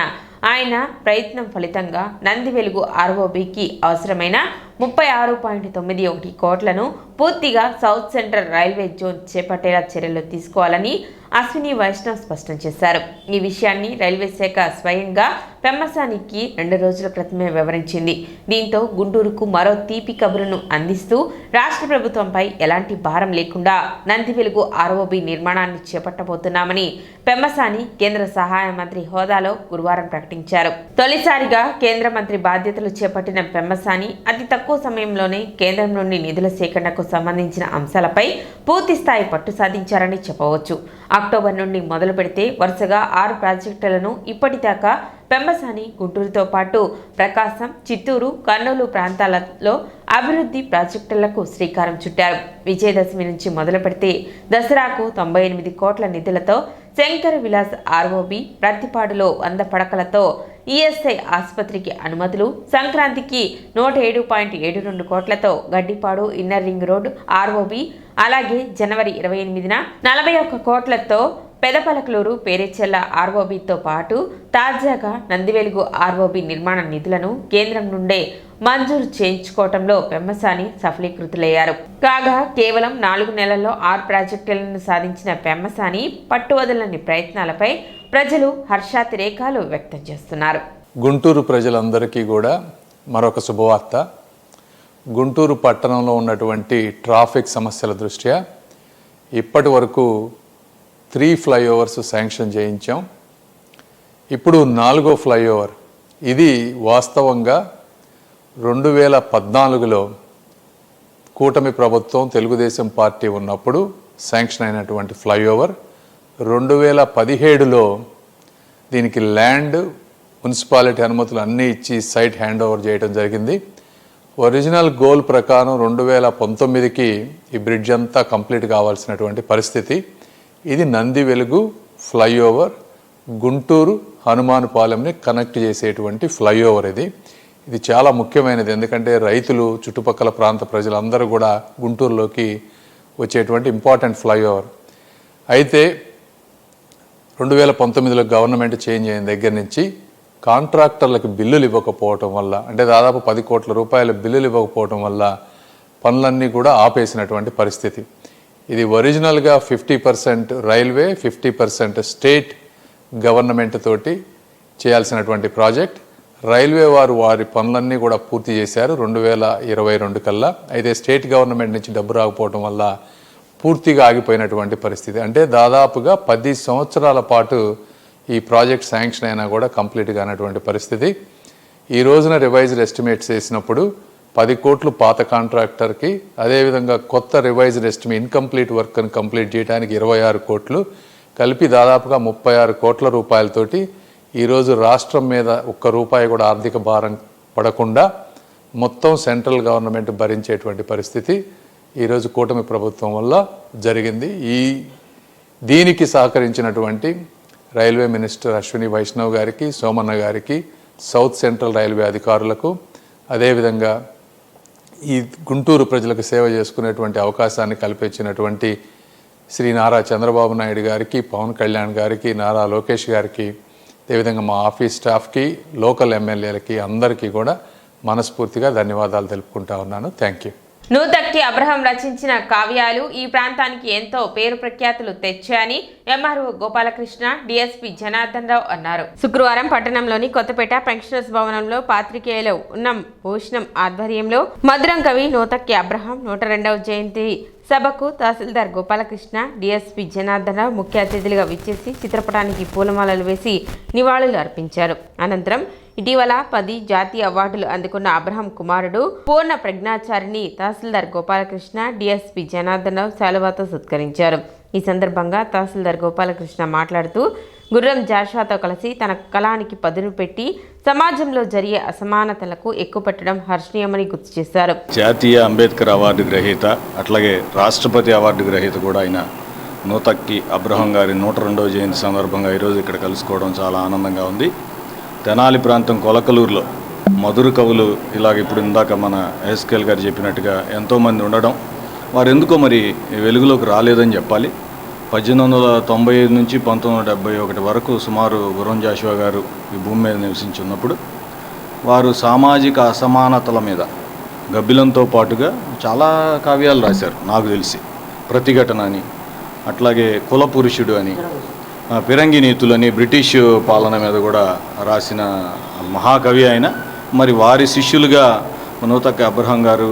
ఆయన ప్రయత్నం ఫలితంగా నందివెలుగు ఆర్ఓబికి అవసరమైన 36.91 కోట్లను పూర్తిగా సౌత్ సెంట్రల్ రైల్వే జోన్ చేపట్టేలా చర్యలు తీసుకోవాలని అశ్విని వైష్ణవ్ స్పష్టం చేశారు. ఈ విషయాన్ని రైల్వే శాఖ స్వయంగా పెమ్మసానికి 2 రోజుల క్రితమే వివరించింది. దీంతో గుంటూరుకు మరో తీపి కబురును అందిస్తూ రాష్ట్ర ప్రభుత్వంపై ఎలాంటి భారం లేకుండా నందివెలుగు ఆర్ఓబి నిర్మాణాన్ని చేపట్టబోతున్నామని పెమ్మసాని కేంద్ర సహాయ మంత్రి హోదాలో గురువారం ప్రకటించారు. తొలిసారిగా కేంద్ర మంత్రి బాధ్యతలు చేపట్టిన పెమ్మసాని అతి తక్కువ సమయంలోనే కేంద్రం నుండి నిధుల సేకరణకు సంబంధించిన అంశాలపై పూర్తి స్థాయి పట్టు సాధించారని చెప్పవచ్చు. అక్టోబర్ నుండి మొదలు పెడితే వరుసగా 6 ప్రాజెక్టులను ఇప్పటిదాకా పెమ్మసాని గుంటూరుతో పాటు ప్రకాశం, చిత్తూరు, కర్నూలు ప్రాంతాలలో అభివృద్ధి ప్రాజెక్టులకు శ్రీకారం చుట్టారు. విజయదశమి నుంచి మొదలు పెడితే దసరాకు 98 కోట్ల నిధులతో శంకర్ విలాస్ ఆర్ఓబి, ప్రతిపాడులో 100 పడకలతో ఈఎస్ఐ ఆసుపత్రికి అనుమతులు, సంక్రాంతికి 107.72 కోట్లతో Gaddipadu inner ring road ROB, అలాగే జనవరి 28న 41 కోట్లతో పెదపలకలూరు, పేరేచెల్ల ఆర్ఓబితో పాటు తాజాగా నందివెలుగు ఆర్ఓబి నిర్మాణ నిధులను కేంద్రం నుండే మంజూరు చేయించుకోవడంలో పెమ్మసాని సఫలీకృతులయ్యారు. కాగా కేవలం 4 నెలల్లో 6 ప్రాజెక్టులను సాధించిన పెమ్మసాని పట్టువదలని ప్రయత్నాలపై ప్రజలు హర్షాతిరేకాలు వ్యక్తం చేస్తున్నారు. గుంటూరు ప్రజలందరికీ కూడా మరొక శుభవార్త. గుంటూరు పట్టణంలో ఉన్నటువంటి ట్రాఫిక్ సమస్యల దృష్ట్యా ఇప్పటి వరకు 3 ఫ్లైఓవర్స్ శాంక్షన్ చేయించాం. ఇప్పుడు 4వ ఫ్లైఓవర్. ఇది వాస్తవంగా 2014లో కూటమి ప్రభుత్వం తెలుగుదేశం పార్టీ ఉన్నప్పుడు శాంక్షన్ అయినటువంటి ఫ్లైఓవర్. 2017లో దీనికి ల్యాండ్, మున్సిపాలిటీ అనుమతులు అన్నీ ఇచ్చి సైట్ హ్యాండ్ ఓవర్ చేయడం జరిగింది. ఒరిజినల్ గోల్ ప్రకారం 2019కి ఈ బ్రిడ్జ్ అంతా కంప్లీట్ కావాల్సినటువంటి పరిస్థితి. ఇది నందివెలుగు ఫ్లైఓవర్, గుంటూరు హనుమానుపాలెంని కనెక్ట్ చేసేటువంటి ఫ్లైఓవర్. ఇది చాలా ముఖ్యమైనది. ఎందుకంటే రైతులు, చుట్టుపక్కల ప్రాంత ప్రజలందరూ కూడా గుంటూరులోకి వచ్చేటువంటి ఇంపార్టెంట్ ఫ్లైఓవర్. అయితే 2019లో గవర్నమెంట్ చేంజ్ అయిన దగ్గర నుంచి కాంట్రాక్టర్లకు బిల్లులు ఇవ్వకపోవటం వల్ల, అంటే దాదాపు 10 కోట్ల రూపాయల బిల్లులు ఇవ్వకపోవటం వల్ల పనులన్నీ కూడా ఆపేసినటువంటి పరిస్థితి. ఇది ఒరిజినల్గా 50% రైల్వే, 50% స్టేట్ గవర్నమెంట్ తోటి చేయాల్సినటువంటి ప్రాజెక్ట్. రైల్వే వారి పనులన్నీ కూడా పూర్తి చేశారు 2022 కల్లా. అయితే స్టేట్ గవర్నమెంట్ నుంచి డబ్బు రాకపోవడం వల్ల పూర్తిగా ఆగిపోయినటువంటి పరిస్థితి. అంటే దాదాపుగా 10 సంవత్సరాల పాటు ఈ ప్రాజెక్ట్ శాంక్షన్ అయినా కూడా కంప్లీట్ కానటువంటి పరిస్థితి. ఈ రోజున రివైజ్డ్ ఎస్టిమేట్స్ వేసినప్పుడు 10 కోట్లు పాత కాంట్రాక్టర్కి, అదేవిధంగా కొత్త రివైజ్డ్ ఎస్టిమేట్ ఇన్కంప్లీట్ వర్క్ని కంప్లీట్ చేయడానికి 26 కోట్లు కలిపి దాదాపుగా 36 కోట్ల రూపాయలతోటి ఈరోజు రాష్ట్రం మీద 1 రూపాయి కూడా ఆర్థిక భారం పడకుండా మొత్తం సెంట్రల్ గవర్నమెంట్ భరించేటువంటి పరిస్థితి ఈరోజు కూటమి ప్రభుత్వం వల్ల జరిగింది. దీనికి సహకరించినటువంటి రైల్వే మినిస్టర్ అశ్విని వైష్ణవ్ గారికి, సోమన్న గారికి, సౌత్ సెంట్రల్ రైల్వే అధికారులకు, అదేవిధంగా ఈ గుంటూరు ప్రజలకు సేవ చేసుకునేటువంటి అవకాశాన్ని కల్పించినటువంటి శ్రీ నారా చంద్రబాబు నాయుడు గారికి, పవన్ కళ్యాణ్ గారికి, నారా లోకేష్ గారికి, అదేవిధంగా మా ఆఫీస్ స్టాఫ్కి, లోకల్ ఎమ్మెల్యేలకి అందరికీ కూడా మనస్ఫూర్తిగా ధన్యవాదాలు తెలుపుకుంటా ఉన్నాను. Thank you. నూతక్కి అబ్రహం రచించిన కావ్యాలు ఈ ప్రాంతానికి ఎంతో పేరు ప్రఖ్యాతులు తెచ్చాయని ఎంఆర్ఓ గోపాలకృష్ణ డిఎస్పీ జనార్దన్ రావు అన్నారు. శుక్రవారం పట్టణంలోని కొత్తపేట పెన్షనర్స్ భవనంలో పాత్రికేయులు ఉన్నం భూషణం ఆధ్వర్యంలో మధురం కవి నూతక్కి అబ్రహం 102వ జయంతి సభకు తహసీల్దార్ గోపాలకృష్ణ డిఎస్పీ జనార్దన్ రావు ముఖ్య అతిథులుగా విచ్చేసి చిత్రపటానికి పూలమాలలు వేసి నివాళులు అర్పించారు. అనంతరం ఇటీవల 10 జాతీయ అవార్డులు అందుకున్న అబ్రహం కుమారుడు పూర్ణ ప్రజ్ఞాచారిని తహసీల్దార్ గోపాలకృష్ణ డిఎస్పీ జనార్దన్ రావు శాలువాతో సత్కరించారు. ఈ సందర్భంగా తహసీల్దార్ గోపాలకృష్ణ మాట్లాడుతూ గుర్రం జాషువాతో కలిసి తన కళానికి పదును పెట్టి సమాజంలో జరిగే అసమానతలకు ఎక్కుపెట్టడం హర్షణీయమని గుర్తు చేశారు. జాతీయ అంబేద్కర్ అవార్డు గ్రహీత అట్లాగే రాష్ట్రపతి అవార్డు గ్రహీత కూడా అయిన నూతక్కి అబ్రహం గారి 102వ జయంతి సందర్భంగా ఈరోజు ఇక్కడ కలుసుకోవడం చాలా ఆనందంగా ఉంది. తెనాలి ప్రాంతం కొలకలూరులో మధుర కవులు ఇలాగ ఇప్పుడు ఇందాక మన ఎస్కేల్ గారు చెప్పినట్టుగా ఎంతోమంది ఉండడం వారు ఎందుకో మరి వెలుగులోకి రాలేదని చెప్పాలి. 1895 నుంచి 1971 వరకు సుమారు గుర్రం జాషువా గారు ఈ భూమి మీద నివసించున్నప్పుడు వారు సామాజిక అసమానతల మీద గబ్బిలంతో పాటుగా చాలా కావ్యాలు రాశారు. నాకు తెలిసి ప్రతిఘటన అని, అట్లాగే కుల పురుషుడు అని, పిరంగి నీతులని, బ్రిటిష్ పాలన మీద కూడా రాసిన మహాకవి ఆయన. మరి వారి శిష్యులుగా నూతక్కి అబ్రహం గారు,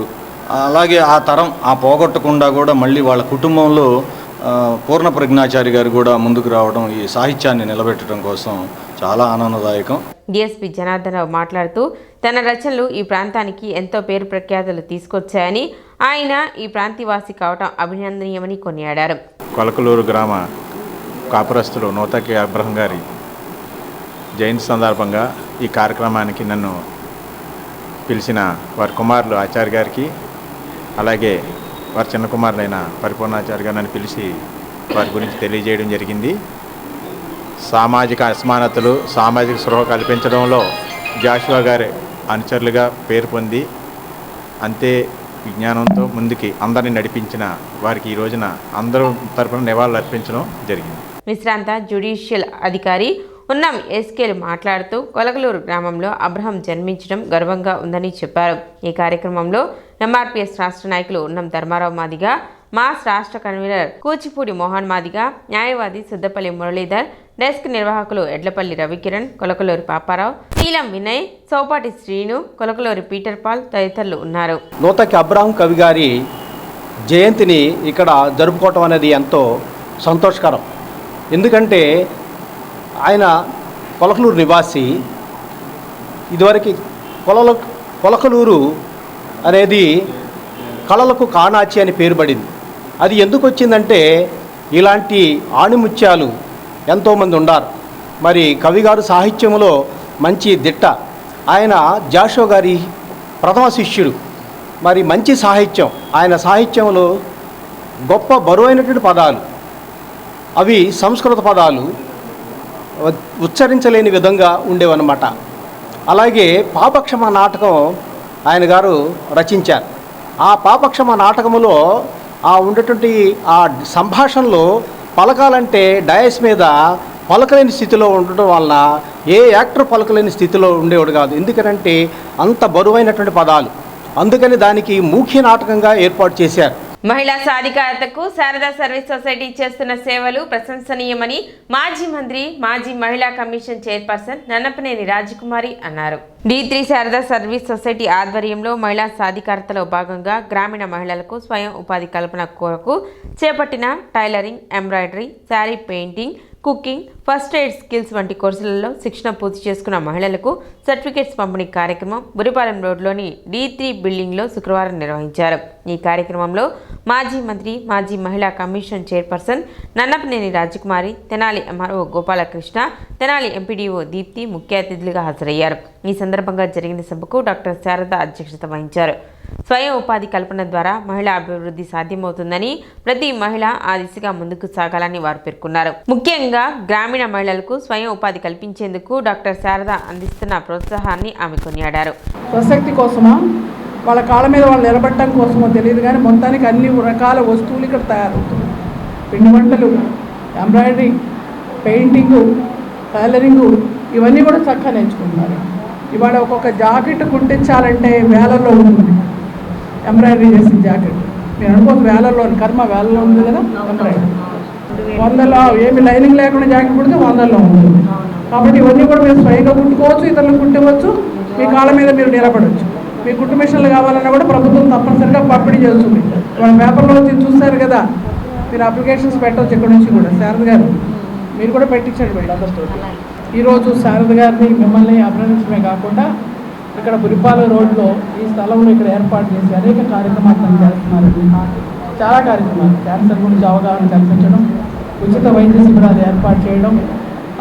అలాగే ఆ తరం పోగొట్టకుండా కూడా మళ్ళీ వాళ్ళ కుటుంబంలో పూర్ణ ప్రజ్ఞాచారి గారు కూడా ముందుకు రావడం ఈ సాహిత్యాన్ని నిలబెట్టడం కోసం చాలా ఆనందదాయకం. డిఎస్పీ జనార్దన్ రావు మాట్లాడుతూ తన రచనలు ఈ ప్రాంతానికి ఎంతో పేరు ప్రఖ్యాతులు తీసుకొచ్చాయని, ఆయన ఈ ప్రాంతీవాసి కావటం అభినందనీయమని కొనియాడారు. కొలకలూరు గ్రామ కాపురస్తులు నూతక్కి అబ్రహం గారి జయంతి సందర్భంగా ఈ కార్యక్రమానికి నన్ను పిలిచిన వారి కుమారులు ఆచార్య గారికి, అలాగే వారి చిన్న కుమారులైన పరిపూర్ణాచార్య గారు నన్ను పిలిచి వారి గురించి తెలియజేయడం జరిగింది. సామాజిక అసమానతలు, సామాజిక స్పృహ కల్పించడంలో జాషువా గారి అనుచరులుగా పేరు పొంది అంతే విజ్ఞానంతో ముందుకి అందరిని నడిపించిన వారికి ఈ రోజున అందరూ తరపున నివాళులు అర్పించడం జరిగింది. విశ్రాంత జ్యుడిషియల్ అధికారి ఉన్నం ఎస్కేల్ మాట్లాడుతూ కొలకలూరు గ్రామంలో అబ్రహం జన్మించడం గర్వంగా ఉందని చెప్పారు. ఈ కార్యక్రమంలో ఎంఆర్పీఎస్ రాష్ట్ర నాయకులు ఉన్నం ధర్మారావు మాదిగా, మాస్ రాష్ట్ర కన్వీనర్ కూచిపూడి మోహన్ మాదిగా, న్యాయవాది సుద్దపల్లి మురళీధర్, డెస్క్ నిర్వాహకులు ఎడ్లపల్లి రవికిరణ్, కొలకలూరు పాపారావు, నీలం వినయ్, సౌపాటి శ్రీను, కొలకలూరు పీటర్ పాల్ తదితరులు ఉన్నారు. నూతక్కి అబ్రహం కవి గారి జయంతిని ఇక్కడ జరుపుకోవటం అనేది ఎంతో సంతోషకరం. ఎందుకంటే ఆయన కొలకలూరు నివాసి. ఇదివరకు కొలకలూరు అనేది కళలకు కాణాచి అని పేరు పడింది. అది ఎందుకు వచ్చిందంటే ఇలాంటి ఆణిముత్యాలు ఎంతోమంది ఉన్నారు. మరి కవిగారు సాహిత్యంలో మంచి దిట్ట. ఆయన జాషువా గారి ప్రథమ శిష్యుడు. మరి మంచి సాహిత్యం, ఆయన సాహిత్యంలో గొప్ప బరువైనటువంటి పదాలు, అవి సంస్కృత పదాలు ఉచ్చరించలేని విధంగా ఉండేవన్నమాట. అలాగే పాపక్షమ నాటకం ఆయన గారు రచించారు. ఆ పాపక్షమ నాటకములో ఉండేటువంటి ఆ సంభాషణలో పలకాలంటే డయస్ మీద పలకలేని స్థితిలో ఉండటం వలన ఏ యాక్టర్ పలకలేని స్థితిలో ఉండేవాడు కాదు. ఎందుకంటే అంత బరువైనటువంటి పదాలు. అందుకని దానికి ముఖ్య నాటకంగా ఏర్పాటు చేశారు. మహిళా సాధికారతకు శారదా సర్వీస్ సొసైటీ చేస్తున్న సేవలు ప్రశంసనీయమని మాజీ మంత్రి, మాజీ మహిళా కమిషన్ చైర్పర్సన్ నన్నపనేని రాజకుమారి అన్నారు. D3 శారదా సర్వీస్ సొసైటీ ఆధ్వర్యంలో మహిళా సాధికారతలో భాగంగా గ్రామీణ మహిళలకు స్వయం ఉపాధి కల్పన కొరకు చేపట్టిన tailoring, embroidery, sari painting, cooking, first aid skills వంటి కోర్సులలో శిక్షణ పూర్తి చేసుకున్న మహిళలకు సర్టిఫికేట్స్ పంపిణీ కార్యక్రమం బురిపాలెం రోడ్లోని D3 బిల్డింగ్లో శుక్రవారం నిర్వహించారు. ఈ కార్యక్రమంలో మాజీ మంత్రి, మాజీ మహిళా కమిషన్ చైర్పర్సన్ నన్నపనేని రాజకుమారి, తెనాలి ఎంఆర్ఓ గోపాలకృష్ణ, తెనాలి ఎంపీడీఓ దీప్తి ముఖ్య అతిథులుగా హాజరయ్యారు. ఈ సందర్భంగా జరిగిన సభకు డాక్టర్ శారద అధ్యక్షత వహించారు. స్వయం ఉపాధి కల్పన ద్వారా మహిళా అభివృద్ధి సాధ్యమవుతుందని, ప్రతి మహిళ ఆ దిశగా ముందుకు సాగాలని వారు పేర్కొన్నారు. ముఖ్యంగా గ్రామీణ మహిళలకు స్వయం ఉపాధి కల్పించేందుకు డాక్టర్ శారద అందిస్తున్న ప్రోత్సాహాన్ని ఆమె కొనియాడారు. ప్రసక్తి కోసమా, వాళ్ళ కాళ్ళ మీద వాళ్ళు నిలబడటం కోసమో తెలియదు కానీ మొత్తానికి అన్ని రకాల వస్తువులు ఇక్కడ తయారవుతుంది. పిండి వంటలు, ఎంబ్రాయిడరీ, పెయింటింగు, టైలరింగు ఇవన్నీ కూడా చక్కగా నేర్చుకుంటున్నారు. ఇవాళ ఒక్కొక్క జాకెట్ కుట్టించాలంటే వేలల్లో ఉంటుంది. ఎంబ్రాయిడరీ చేసిన జాకెట్. మీరు అనుకోవచ్చు వేలల్లో, కర్మ వేలలో ఉంది కదా ఎంబ్రాయిడరీ. 100లో ఏమి లైనింగ్ లేకుండా జాకెట్ కుడితే 100లో ఉంటుంది. కాబట్టి ఇవన్నీ కూడా మీరు స్వయంగా కుట్టుకోవచ్చు, ఇతరులకు కుట్టవచ్చు, మీ కాళ్ళ మీద మీరు నిలబడవచ్చు. మీ కుట్టు మిషన్లు కావాలన్నా కూడా ప్రభుత్వం తప్పనిసరిగా పంపిణీ చేస్తుంది. వాళ్ళ పేపర్లో వచ్చి చూస్తారు కదా, మీరు అప్లికేషన్స్ పెట్టవచ్చు ఇక్కడ నుంచి కూడా. శారద గారు మీరు కూడా పెట్టించండి మేడం అందరితో. ఈరోజు శారద గారిని మిమ్మల్ని అభినందించడమే కాకుండా ఇక్కడ పురిపాల రోడ్లో ఈ స్థలంలో ఇక్కడ ఏర్పాటు చేసి అనేక కార్యక్రమాలు చేస్తున్నారు. చాలా కార్యక్రమాలు, క్యాన్సర్ గురించి అవగాహన కల్పించడం, ఉచిత వైద్య శిబిరాలు ఏర్పాటు చేయడం,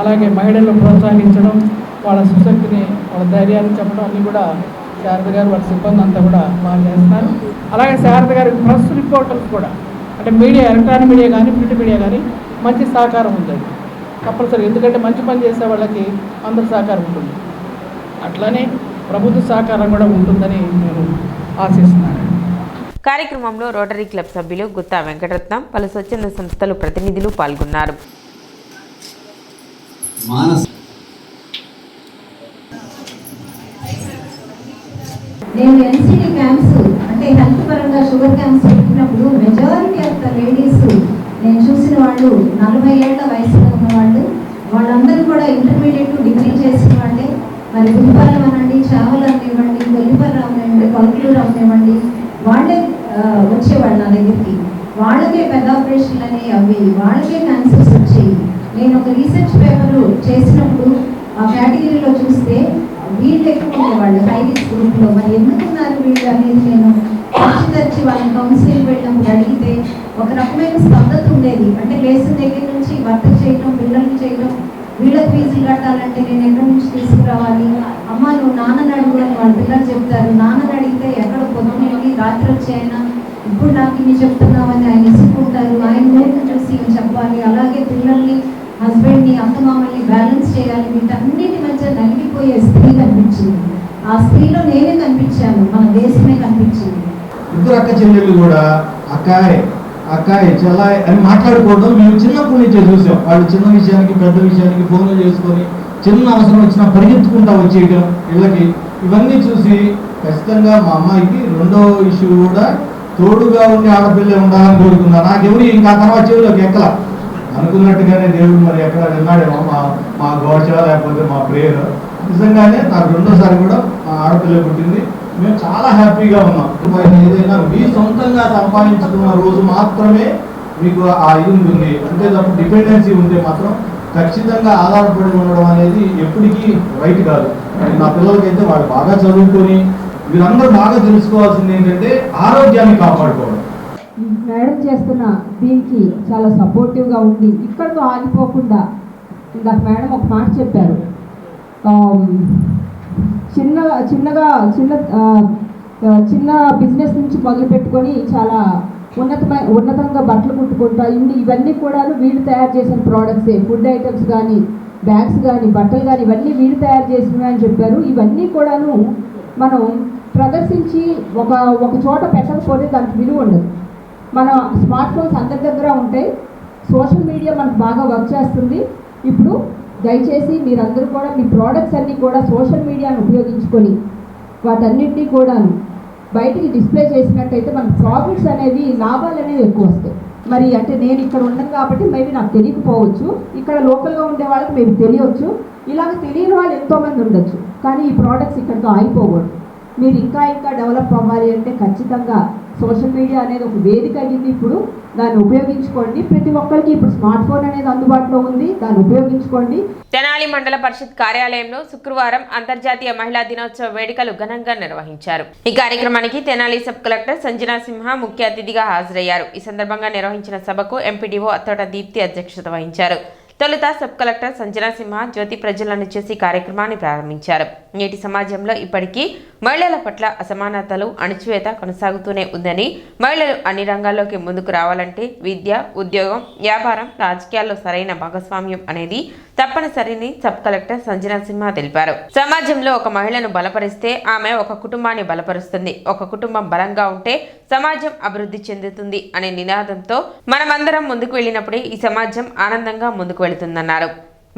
అలాగే మహిళలను ప్రోత్సహించడం, వాళ్ళ సుశక్తిని, వాళ్ళ ధైర్యాన్ని చెప్పడం అన్నీ కూడా శారద గారు వాళ్ళ సిబ్బంది అంతా కూడా బాగా చేస్తున్నారు. అలాగే శారద గారి ప్రెస్ రిపోర్టర్స్ కూడా, అంటే మీడియా, ఎలక్ట్రానిక్ మీడియా కానీ ప్రింట్ మీడియా కానీ మంచి సహకారం ఉందండి తప్పనిసరి. ఎందుకంటే మంచి పని చేసే వాళ్ళకి అందరి సహకారం ఉంటుంది. అట్లానే ప్రభుత్వ సహకారం కూడా ఉంటుందని నేను ఆశిస్తున్నాను. కార్యక్రమంలో రోటరీ క్లబ్ సభ్యులు గుత్తా వెంకటరత్నం, పలు స్వచ్ఛంద సంస్థలు ప్రతినిధులు పాల్గొన్నారు. నేను ఎన్సిడి క్యాంప్స్ అంటే హెల్త్ పరంగా షుగర్ క్యాంప్స్ పెట్టినప్పుడు మెజారిటీ ఆఫ్ ద లేడీస్ నేను చూసిన వాళ్ళు 40 ఏళ్ల వయసులో ఉన్న వాళ్ళు, వాళ్ళందరూ కూడా ఇంటర్మీడియట్ డిగ్రీ చేసిన వాళ్ళే. మరి గుల్పరం అనండి, చావలు అనివ్వండి, గొల్లిపర్ర అవనివ్వండి, కొలకలూరు అవనివ్వండి, వాళ్ళే వచ్చేవాళ్ళు నా దగ్గరికి. వాళ్ళకే పెద్ద ఆపరేషన్లు అని అవి, వాళ్ళకే క్యాన్సర్స్ వచ్చేవి. నేను ఒక రీసెర్చ్ పేపర్ చేసినప్పుడు ఆ కేటగిరీలో చూస్తే వీళ్ళు ఎక్కువ ఉండేవాళ్ళు హై రిస్క్ గ్రూప్లో. మరి ఎందుకున్నారు వీళ్ళు అనేది నేను తెచ్చి వాళ్ళని కౌన్సిలింగ్ వెళ్ళినప్పుడు అడిగితే ఒక రకమైన స్తబ్దత ఉండేది. అంటే లేచిన దగ్గర నుంచి వర్క్ చేయడం, పిల్లల్ని చేయడం, వీళ్ళకి ఫీజులు కట్టాలంటే నేను ఎక్కడి నుంచి తీసుకురావాలి, అమ్మ నువ్వు నాన్నని అడుగు అని వాళ్ళ పిల్లలు చెప్తారు. నాన్నని అడిగితే ఎక్కడ పొద్దున్నకి రాత్రి వచ్చాయన ఇప్పుడు నాకు ఇన్ని చెప్తున్నామని ఆయన ఇసుకుంటారు. ఆయన నోటిని చూసి చెప్పాలి. అలాగే పిల్లల్ని, హస్బెండ్ని, అత్తమామల్ని బ్యాలెన్స్ చేయాలి. వీటన్నిటి మధ్య నలిగిపోయే స్త్రీ కనిపించింది. ఆ స్త్రీలో నేనే కనిపించాను, మన దేశమే కనిపించింది. ఇద్దరు అక్క చెల్లెళ్ళు కూడా అక్కాయ్ చెల్లాయ్ అని మాట్లాడుకోవడం మేము చిన్నప్పటి నుంచే చూసాం. వాళ్ళు చిన్న విషయానికి పెద్ద విషయానికి ఫోన్లు చేసుకొని చిన్న అవసరం వచ్చినా పరిగెత్తుకుంటా వచ్చేయడం ఇళ్ళకి. ఇవన్నీ చూసి ఖచ్చితంగా మా అమ్మాయికి రెండో ఇష్యూ కూడా తోడుగా ఉండి ఆడపిల్లే ఉండాలని కోరుకున్నా. నాకెవరు ఇంకా తర్వాత చెవిలోకి ఎక్కల అనుకున్నట్టుగానే దేవుడు మరి ఎక్కడ విన్నాడేమో మా ఘోష లేకపోతే మా ప్రేయర్. నిజంగానే నాకు రెండోసారి కూడా మా ఆడపిల్ల పుట్టింది. మేము చాలా హ్యాపీగా ఉన్నాం. ఏదైనా మీ సొంతంగా సంపాదించుకున్న రోజు మాత్రమే మీకు ఆ ఇది ఉంటుంది. అంటే డిపెండెన్సీ ఉంటే మాత్రం ఖచ్చితంగా ఆధారపడి ఉండడం అనేది ఎప్పటికీ రైట్ కాదు. నా పిల్లలకైతే వాళ్ళు బాగా చదువుకొని వీరందరూ బాగా తెలుసుకోవాల్సింది ఏంటంటే ఆరోగ్యాన్ని కాపాడుకోవడం. మేడం చేస్తున్న దీనికి చాలా సపోర్టివ్గా ఉంది. ఇక్కడితో ఆగిపోకుండా ఇందాక మేడం ఒక మాట చెప్పారు, చిన్న బిజినెస్ నుంచి మొదలు పెట్టుకొని చాలా ఉన్నతంగా బట్టలు కుట్టుకుంటా ఇవన్నీ కూడా వీళ్ళు తయారు చేసిన ప్రోడక్ట్సే. ఫుడ్ ఐటమ్స్ కానీ, బ్యాగ్స్ కానీ, బట్టలు కానీ ఇవన్నీ వీళ్ళు తయారు చేసినవి అని చెప్పారు. ఇవన్నీ కూడాను మనం ప్రదర్శించి ఒక చోట పెట్టకపోతే దానికి విలువ ఉండదు. మన స్మార్ట్ ఫోన్స్ అందరి దగ్గర ఉంటాయి. సోషల్ మీడియా మనకు బాగా వర్క్ చేస్తుంది. ఇప్పుడు దయచేసి మీరందరూ కూడా మీ ప్రోడక్ట్స్ అన్నీ కూడా సోషల్ మీడియాను ఉపయోగించుకొని వాటన్నింటినీ కూడా బయటికి డిస్ప్లే చేసినట్టయితే మనకు ప్రాఫిట్స్ అనేవి, లాభాలు అనేవి ఎక్కువ వస్తాయి. మరి అంటే నేను ఇక్కడ ఉన్నాను కాబట్టి మేబీ నాకు తెలియకపోవచ్చు, ఇక్కడ లోకల్గా ఉండే వాళ్ళకి మేబీ తెలియవచ్చు, ఇలాగ తెలియని వాళ్ళు ఎంతోమంది ఉండొచ్చు. కానీ ఈ ప్రోడక్ట్స్ ఇక్కడితో ఆగిపోకూడదు. మీరు ఇంకా డెవలప్ అవ్వాలి అంటే ఖచ్చితంగా సోషల్ మీడియా అనేది ఒక వేదిక అయ్యింది. ఇప్పుడు దాన్ని ఉపయోగించుకోండి. ప్రతి ఒక్కరికి ఇప్పుడు స్మార్ట్ ఫోన్ అనేది అందుబాటులో ఉంది, దాన్ని ఉపయోగించుకోండి. తెనాలి మండల పరిషత్ కార్యాలయంలో శుక్రవారం అంతర్జాతీయ మహిళా దినోత్సవ వేడుకలు ఘనంగా నిర్వహించారు. ఈ కార్యక్రమానికి తెనాలి సబ్ కలెక్టర్ సంజనా సింహ ముఖ్య అతిథిగా హాజరయ్యారు. ఈ సందర్భంగా నిర్వహించిన సభకు ఎంపీడీఓ అత్తోట దీప్తి అధ్యక్షత వహించారు. తొలుత సబ్ కలెక్టర్ సంజనా సింహ జ్యోతి ప్రజ్వలన చేసి కార్యక్రమాన్ని ప్రారంభించారు. నేటి సమాజంలో ఇప్పటికీ మహిళల పట్ల అసమానతలు, అణచివేత కొనసాగుతూనే ఉందని, మహిళలు అన్ని రంగాల్లోకి ముందుకు రావాలంటే విద్య, ఉద్యోగం, వ్యాపారం, రాజకీయాల్లో సరైన భాగస్వామ్యం అనేది తప్పనిసరిని సబ్ కలెక్టర్ సంజనా సింహ తెలిపారు. సమాజంలో ఒక మహిళను బలపరిస్తే ఆమె ఒక కుటుంబాన్ని బలపరుస్తుంది. ఒక కుటుంబం బలంగా ఉంటే సమాజం అభివృద్ధి చెందుతుంది అనే నినాదంతో మనమందరం ముందుకు వెళ్ళినప్పుడే ఈ సమాజం ఆనందంగా ముందుకు వెళుతుందన్నారు.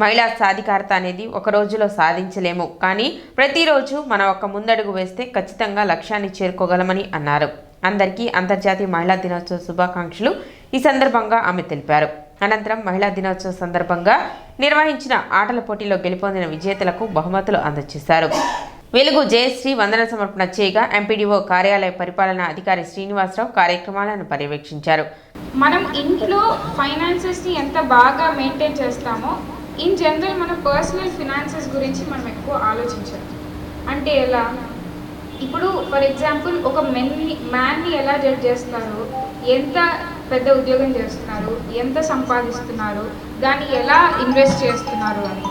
మహిళా సాధికారత అనేది ఒక రోజులో సాధించలేము, కానీ ప్రతిరోజు మనం ఒక ముందడుగు వేస్తే ఖచ్చితంగా లక్ష్యాన్ని చేరుకోగలమని అన్నారు. అందరికీ అంతర్జాతీయ మహిళా దినోత్సవ శుభాకాంక్షలు ఈ సందర్భంగా ఆమె తెలిపారు. అనంతరం మహిళా దినోత్సవ సందర్భంగా నిర్వహించిన ఆటల పోటీలో గెలుపొందిన విజేతలకు బహుమతులు అందజేశారు. వెలుగు జయశ్రీ వందన సమర్పణ చేయగా ఎంపీడీఓ కార్యాలయ పరిపాలనా అధికారి శ్రీనివాసరావు కార్యక్రమాలను పర్యవేక్షించారు. మనం ఇంట్లో ఫైనాన్సెస్ని ఎంత బాగా మెయింటైన్ చేస్తామో ఇన్ జనరల్ మన పర్సనల్ ఫినాన్సెస్ గురించి మనం ఎక్కువ ఆలోచించాలి. అంటే ఎలా, ఇప్పుడు ఫర్ ఎగ్జాంపుల్ ఒక మ్యాన్ని ఎలా జడ్జ్ చేస్తారు, ఎంత పెద్ద ఉద్యోగం చేస్తున్నారు, ఎంత సంపాదిస్తున్నారు, దాన్ని ఎలా ఇన్వెస్ట్ చేస్తున్నారు అని.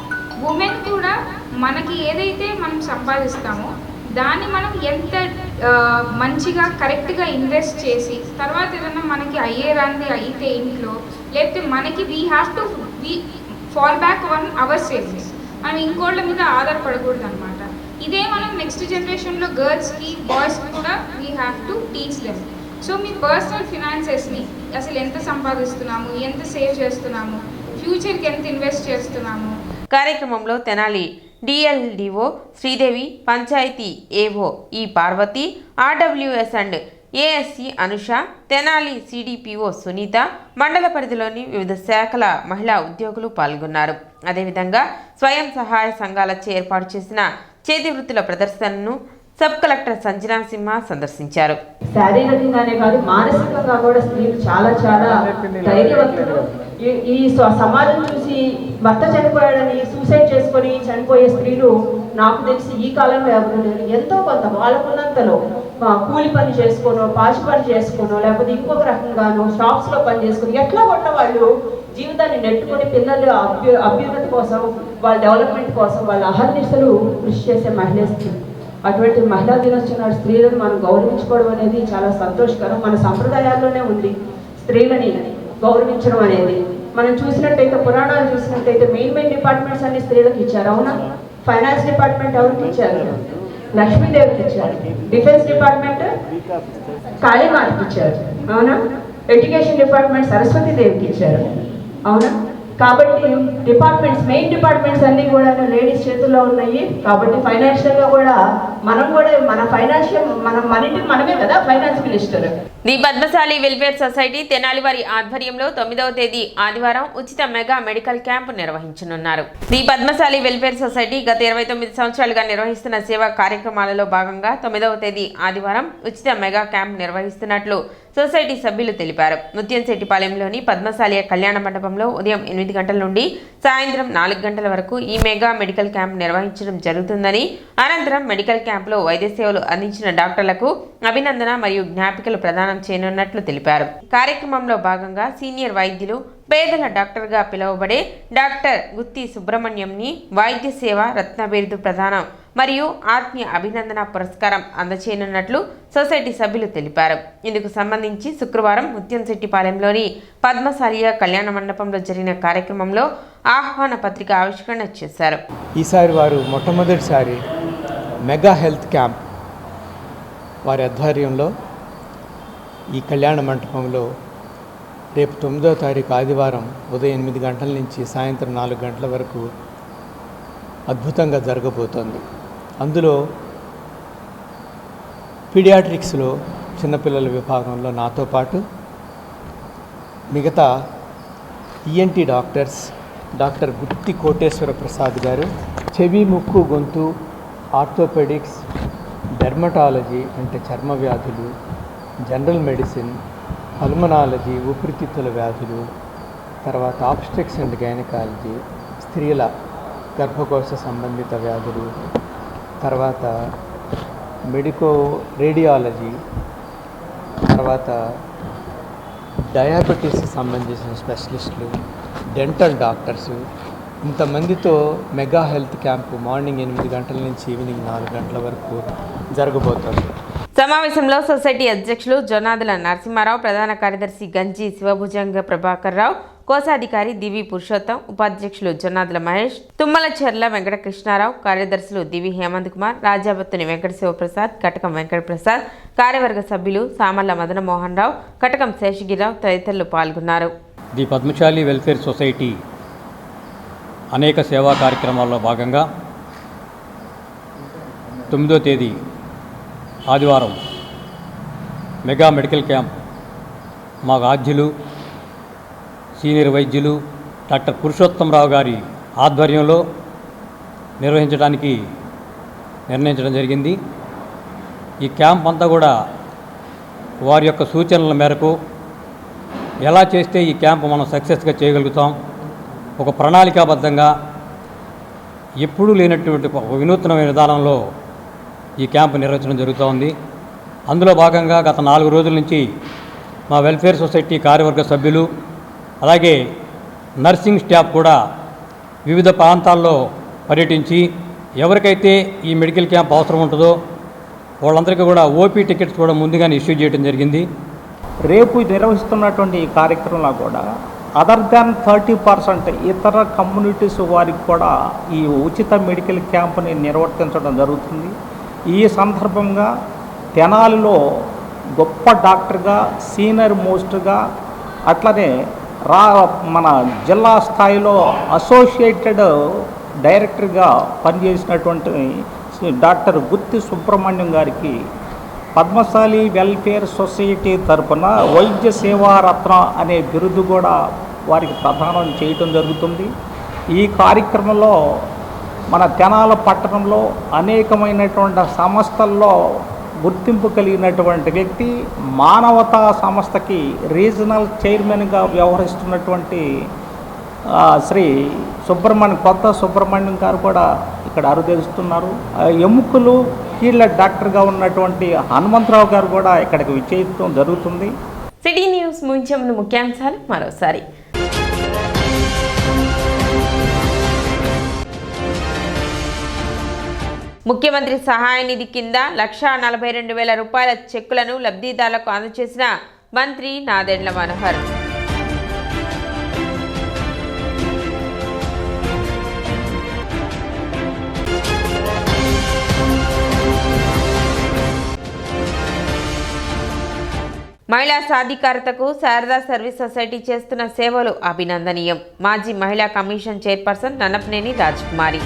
ఉమెన్ కూడా మనకి ఏదైతే మనం సంపాదిస్తామో దాన్ని మనం ఎంత మంచిగా కరెక్ట్గా ఇన్వెస్ట్ చేసి తర్వాత ఏదైనా మనకి అయ్యేరాంది అయితే ఇంట్లో, లేకపోతే మనకి we have to fall back on hour savings. మనం ఇంకోళ్ళ మీద ఆధారపడకూడదు అనమాట. ఇదే మనం నెక్స్ట్ జనరేషన్లో గర్ల్స్కి బాయ్స్కి కూడా we have to teach them. So మీ పర్సనల్ ఫినాన్సెస్ని అసలు ఎంత సంపాదిస్తున్నాము, ఎంత సేవ్ చేస్తున్నాము, ఫ్యూచర్కి ఎంత ఇన్వెస్ట్ చేస్తున్నాము. కార్యక్రమంలో Tenali DLDO Sridevi, panchayati AO E Parvathi, RWS and ASC Anusha, Tenali CDPO Sunitha, మండల పరిధిలోని వివిధ శాఖల మహిళా ఉద్యోగులు పాల్గొన్నారు. అదేవిధంగా స్వయం సహాయ సంఘాలచే ఏర్పాటు చేసిన చేతి వృత్తుల ప్రదర్శనను సబ్ కలెక్టర్ సంజనా సింహ సందర్శించారు. శారీరకంగానే కాదు మానసికంగా కూడా స్త్రీలు చాలా ధైర్యవంతులు. ఈ సమాజం చూసి భర్త చనిపోయాడని సూసైడ్ చేసుకొని చనిపోయే స్త్రీలు నాకు తెలిసి ఈ కాలంలో ఎవరు లేరు. ఎంతో కొంత వాళ్ళకున్నంతలో కూలి పని చేసుకోనో, పాచి పని చేసుకోనో, లేకపోతే ఇంకొక రకంగానో షాప్స్లో పని చేసుకుని ఎట్లా కొట్ట వాళ్ళు జీవితాన్ని నెట్టుకొని పిల్లలు అభ్యున్నతి కోసం, వాళ్ళ డెవలప్మెంట్ కోసం వాళ్ళ అహర్నిశలు కృషి చేసే మహిళా స్త్రీ. అటువంటి మహిళా దినోత్సవం నాడు స్త్రీలను మనం గౌరవించుకోవడం అనేది చాలా సంతోషకరం. మన సంప్రదాయాల్లోనే ఉంది స్త్రీలని గౌరవించడం అనేది. మనం చూసినట్టయితే పురాణాలు చూసినట్టయితే మెయిన్ డిపార్ట్మెంట్స్ అన్ని స్త్రీలకు ఇచ్చారు. అవునా? ఫైనాన్స్ డిపార్ట్మెంట్ ఎవరికి ఇచ్చారు? లక్ష్మీదేవికి ఇచ్చారు. డిఫెన్స్ డిపార్ట్మెంట్ కాళీమాతకి ఇచ్చారు. అవునా? ఎడ్యుకేషన్ డిపార్ట్మెంట్ సరస్వతీదేవికి ఇచ్చారు. అవునా? కాబట్టి మెయిన్ డిపార్ట్మెంట్స్ అన్నీ కూడా లేడీస్ చేతుల్లో ఉన్నాయి. కాబట్టి ఫైనాన్షియల్గా కూడా మనం కూడా మన ఇంటికి మనమే కదా finance minister. The Padmashali welfare society Tenali వారి ఆధ్వర్యంలో 9వ తేదీ ఆదివారం ఉచిత మెగా మెడికల్ క్యాంపు నిర్వహించనున్నారు. ది పద్మశాలి వెల్ఫేర్ సొసైటీ గత 29 సంవత్సరాలుగా నిర్వహిస్తున్న సేవా కార్యక్రమాలలో భాగంగా 9వ తేదీ ఆదివారం ఉచిత మెగా క్యాంప్ నిర్వహిస్తున్నట్లు సొసైటీ సభ్యులు తెలిపారు. ముత్యంశెట్టిపాలెంలోని పద్మశాలి కళ్యాణ మండపంలో ఉదయం 8 గంటల నుండి సాయంత్రం 4 గంటల వరకు ఈ మెగా మెడికల్ క్యాంప్ నిర్వహించడం జరుగుతుందని, అనంతరం మెడికల్ క్యాంపులో వైద్య సేవలు అందించిన డాక్టర్లకు అభినందన మరియు జ్ఞాపికలు ప్రదానం చేయనున్నట్లు తెలిపారు. కార్యక్రమంలో భాగంగా సీనియర్ వైద్యులు, పేదల డాక్టర్గా పిలువబడే డాక్టర్ గుత్తి సుబ్రహ్మణ్యంని వైద్య సేవ రత్న బిరుదు ప్రదానం మరియు ఆత్మీయ అభినందన పురస్కారం అందచేయనున్నట్లు సొసైటీ సభ్యులు తెలిపారు. ఇందుకు సంబంధించి శుక్రవారం ముత్యంశెట్టిపాలెంలోని పద్మశాలియ కళ్యాణ మండపంలో జరిగిన కార్యక్రమంలో ఆహ్వాన పత్రిక ఆవిష్కరణ చేశారు. ఈసారి వారు మొట్టమొదటిసారి మెగా హెల్త్ క్యాంప్ వారి ఆధ్వర్యంలో ఈ కళ్యాణ మండపంలో రేపు 9వ తారీఖు ఆదివారం ఉదయం 8 గంటల నుంచి సాయంత్రం 4 గంటల వరకు అద్భుతంగా జరగబోతోంది. అందులో పీడియాట్రిక్స్లో చిన్నపిల్లల విభాగంలో నాతో పాటు మిగతా ఈఎన్టీ డాక్టర్స్ డాక్టర్ గుత్తి కోటేశ్వర ప్రసాద్ గారు, చెవి ముక్కు గొంతు ఆర్థోపెడిక్స్, డెర్మటాలజీ అంటే చర్మ వ్యాధులు, జనరల్ మెడిసిన్, పల్మనాలజీ ఊపిరితిత్తుల వ్యాధులు, తర్వాత ఆబ్స్ట్రిక్స్ అండ్ గైనకాలజీ స్త్రీల గర్భకోశ సంబంధిత వ్యాధులు, తర్వాత రేడియాలజీ, తర్వాత డయాబెటీస్ సంబంధించిన స్పెషలిస్టులు, డెంటల్ డాక్టర్స్, ఇంతమందితో మెగా హెల్త్ క్యాంపు మార్నింగ్ 8 గంటల నుంచి ఈవినింగ్ 4 గంటల వరకు జరగబోతోంది. సమావేశంలో సొసైటీ అధ్యక్షులు జొన్నాదుల నరసింహారావు, ప్రధాన కార్యదర్శి గంజి శివభుజంగ ప్రభాకర్ రావు, కోశాధికారి దివి పురుషోత్తం, ఉపాధ్యక్షులు జొన్నాదుల మహేష్, తుమ్మలచెర్ల వెంకటకృష్ణారావు, కార్యదర్శులు దివి హేమంత్ కుమార్, రాజాబత్తుని వెంకట శివప్రసాద్, కటకం వెంకటప్రసాద్, కార్యవర్గ సభ్యులు సామల్ల మదనమోహన్ రావు, కటకం శేషగిరిరావు తదితరులు పాల్గొన్నారు. ది పద్మశాలి వెల్ఫేర్ సొసైటీ అనేక సేవా కార్యక్రమాల్లో భాగంగా 9వ తేదీ ఆదివారం మెగా మెడికల్ క్యాంప్ మా ఆద్యులు సీనియర్ వైద్యులు డాక్టర్ పురుషోత్తమరావు గారి ఆధ్వర్యంలో నిర్వహించడానికి నిర్ణయించడం జరిగింది. ఈ క్యాంప్ అంతా కూడా వారి యొక్క సూచనల మేరకు ఎలా చేస్తే ఈ క్యాంప్ మనం సక్సెస్గా చేయగలుగుతాం, ఒక ప్రణాళికాబద్ధంగా ఎప్పుడూ లేనటువంటి ఒక వినూత్నమైన విధానంలో ఈ క్యాంపు నిర్వహించడం జరుగుతూ ఉంది. అందులో భాగంగా గత 4 రోజుల నుంచి మా వెల్ఫేర్ సొసైటీ కార్యవర్గ సభ్యులు అలాగే నర్సింగ్ స్టాఫ్ కూడా వివిధ ప్రాంతాల్లో పర్యటించి ఎవరికైతే ఈ మెడికల్ క్యాంప్ అవసరం ఉంటుందో వాళ్ళందరికీ కూడా ఓపీ టికెట్స్ కూడా ముందుగానే ఇష్యూ చేయడం జరిగింది. రేపు నిర్వహిస్తున్నటువంటి ఈ కార్యక్రమంలో కూడా అదర్ దాన్ 30% ఇతర కమ్యూనిటీస్ వారికి కూడా ఈ ఉచిత మెడికల్ క్యాంప్ని నిర్వర్తించడం జరుగుతుంది. ఈ సందర్భంగా తెనాలిలో గొప్ప డాక్టర్గా సీనియర్ మోస్ట్గా అట్లనే మన జిల్లా స్థాయిలో అసోసియేటెడ్ డైరెక్టర్గా పనిచేసినటువంటి డాక్టర్ గుత్తి సుబ్రహ్మణ్యం గారికి పద్మశాలి వెల్ఫేర్ సొసైటీ తరఫున వైద్య సేవారత్న అనే బిరుదు కూడా వారికి ప్రదానం చేయటం జరుగుతుంది. ఈ కార్యక్రమంలో మన తెనాల పట్టణంలో అనేకమైనటువంటి సంస్థల్లో గుర్తింపు కలిగినటువంటి వ్యక్తి, మానవతా సంస్థకి రీజనల్ చైర్మన్గా వ్యవహరిస్తున్నటువంటి శ్రీ కొత్త సుబ్రహ్మణ్యం గారు కూడా ఇక్కడ అరుదేస్తున్నారు. ఎముకలు కీళ్ళ డాక్టర్గా ఉన్నటువంటి హనుమంతరావు గారు కూడా ఇక్కడికి విచ్చేయడం జరుగుతుంది. సిటీ న్యూస్ ముగించే ముందు ముఖ్యాంశాలు మరోసారి. ముఖ్యమంత్రి సహాయ నిధి కింద 1,42,000 రూపాయల చెక్కులను లబ్ధిదారులకు అందజేసిన మంత్రి నాదెండ్ల మనోహర్. మహిళా సాధికారతకు శారదా సర్వీస్ సొసైటీ చేస్తున్న సేవలు అభినందనీయం. మాజీ మహిళా కమిషన్ చైర్పర్సన్ నన్నపనేని రాజకుమారి.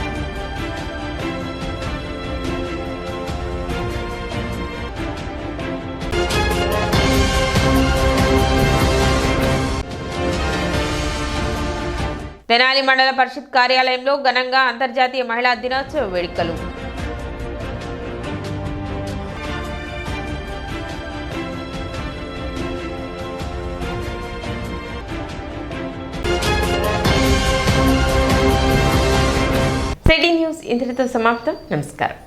తెనాలి మండల పరిషత్ కార్యాలయంలో ఘనంగా అంతర్జాతీయ మహిళా దినోత్సవ వేడుకలు. సిటీ న్యూస్ ఇంతటితో సమాప్తం. నమస్కారం.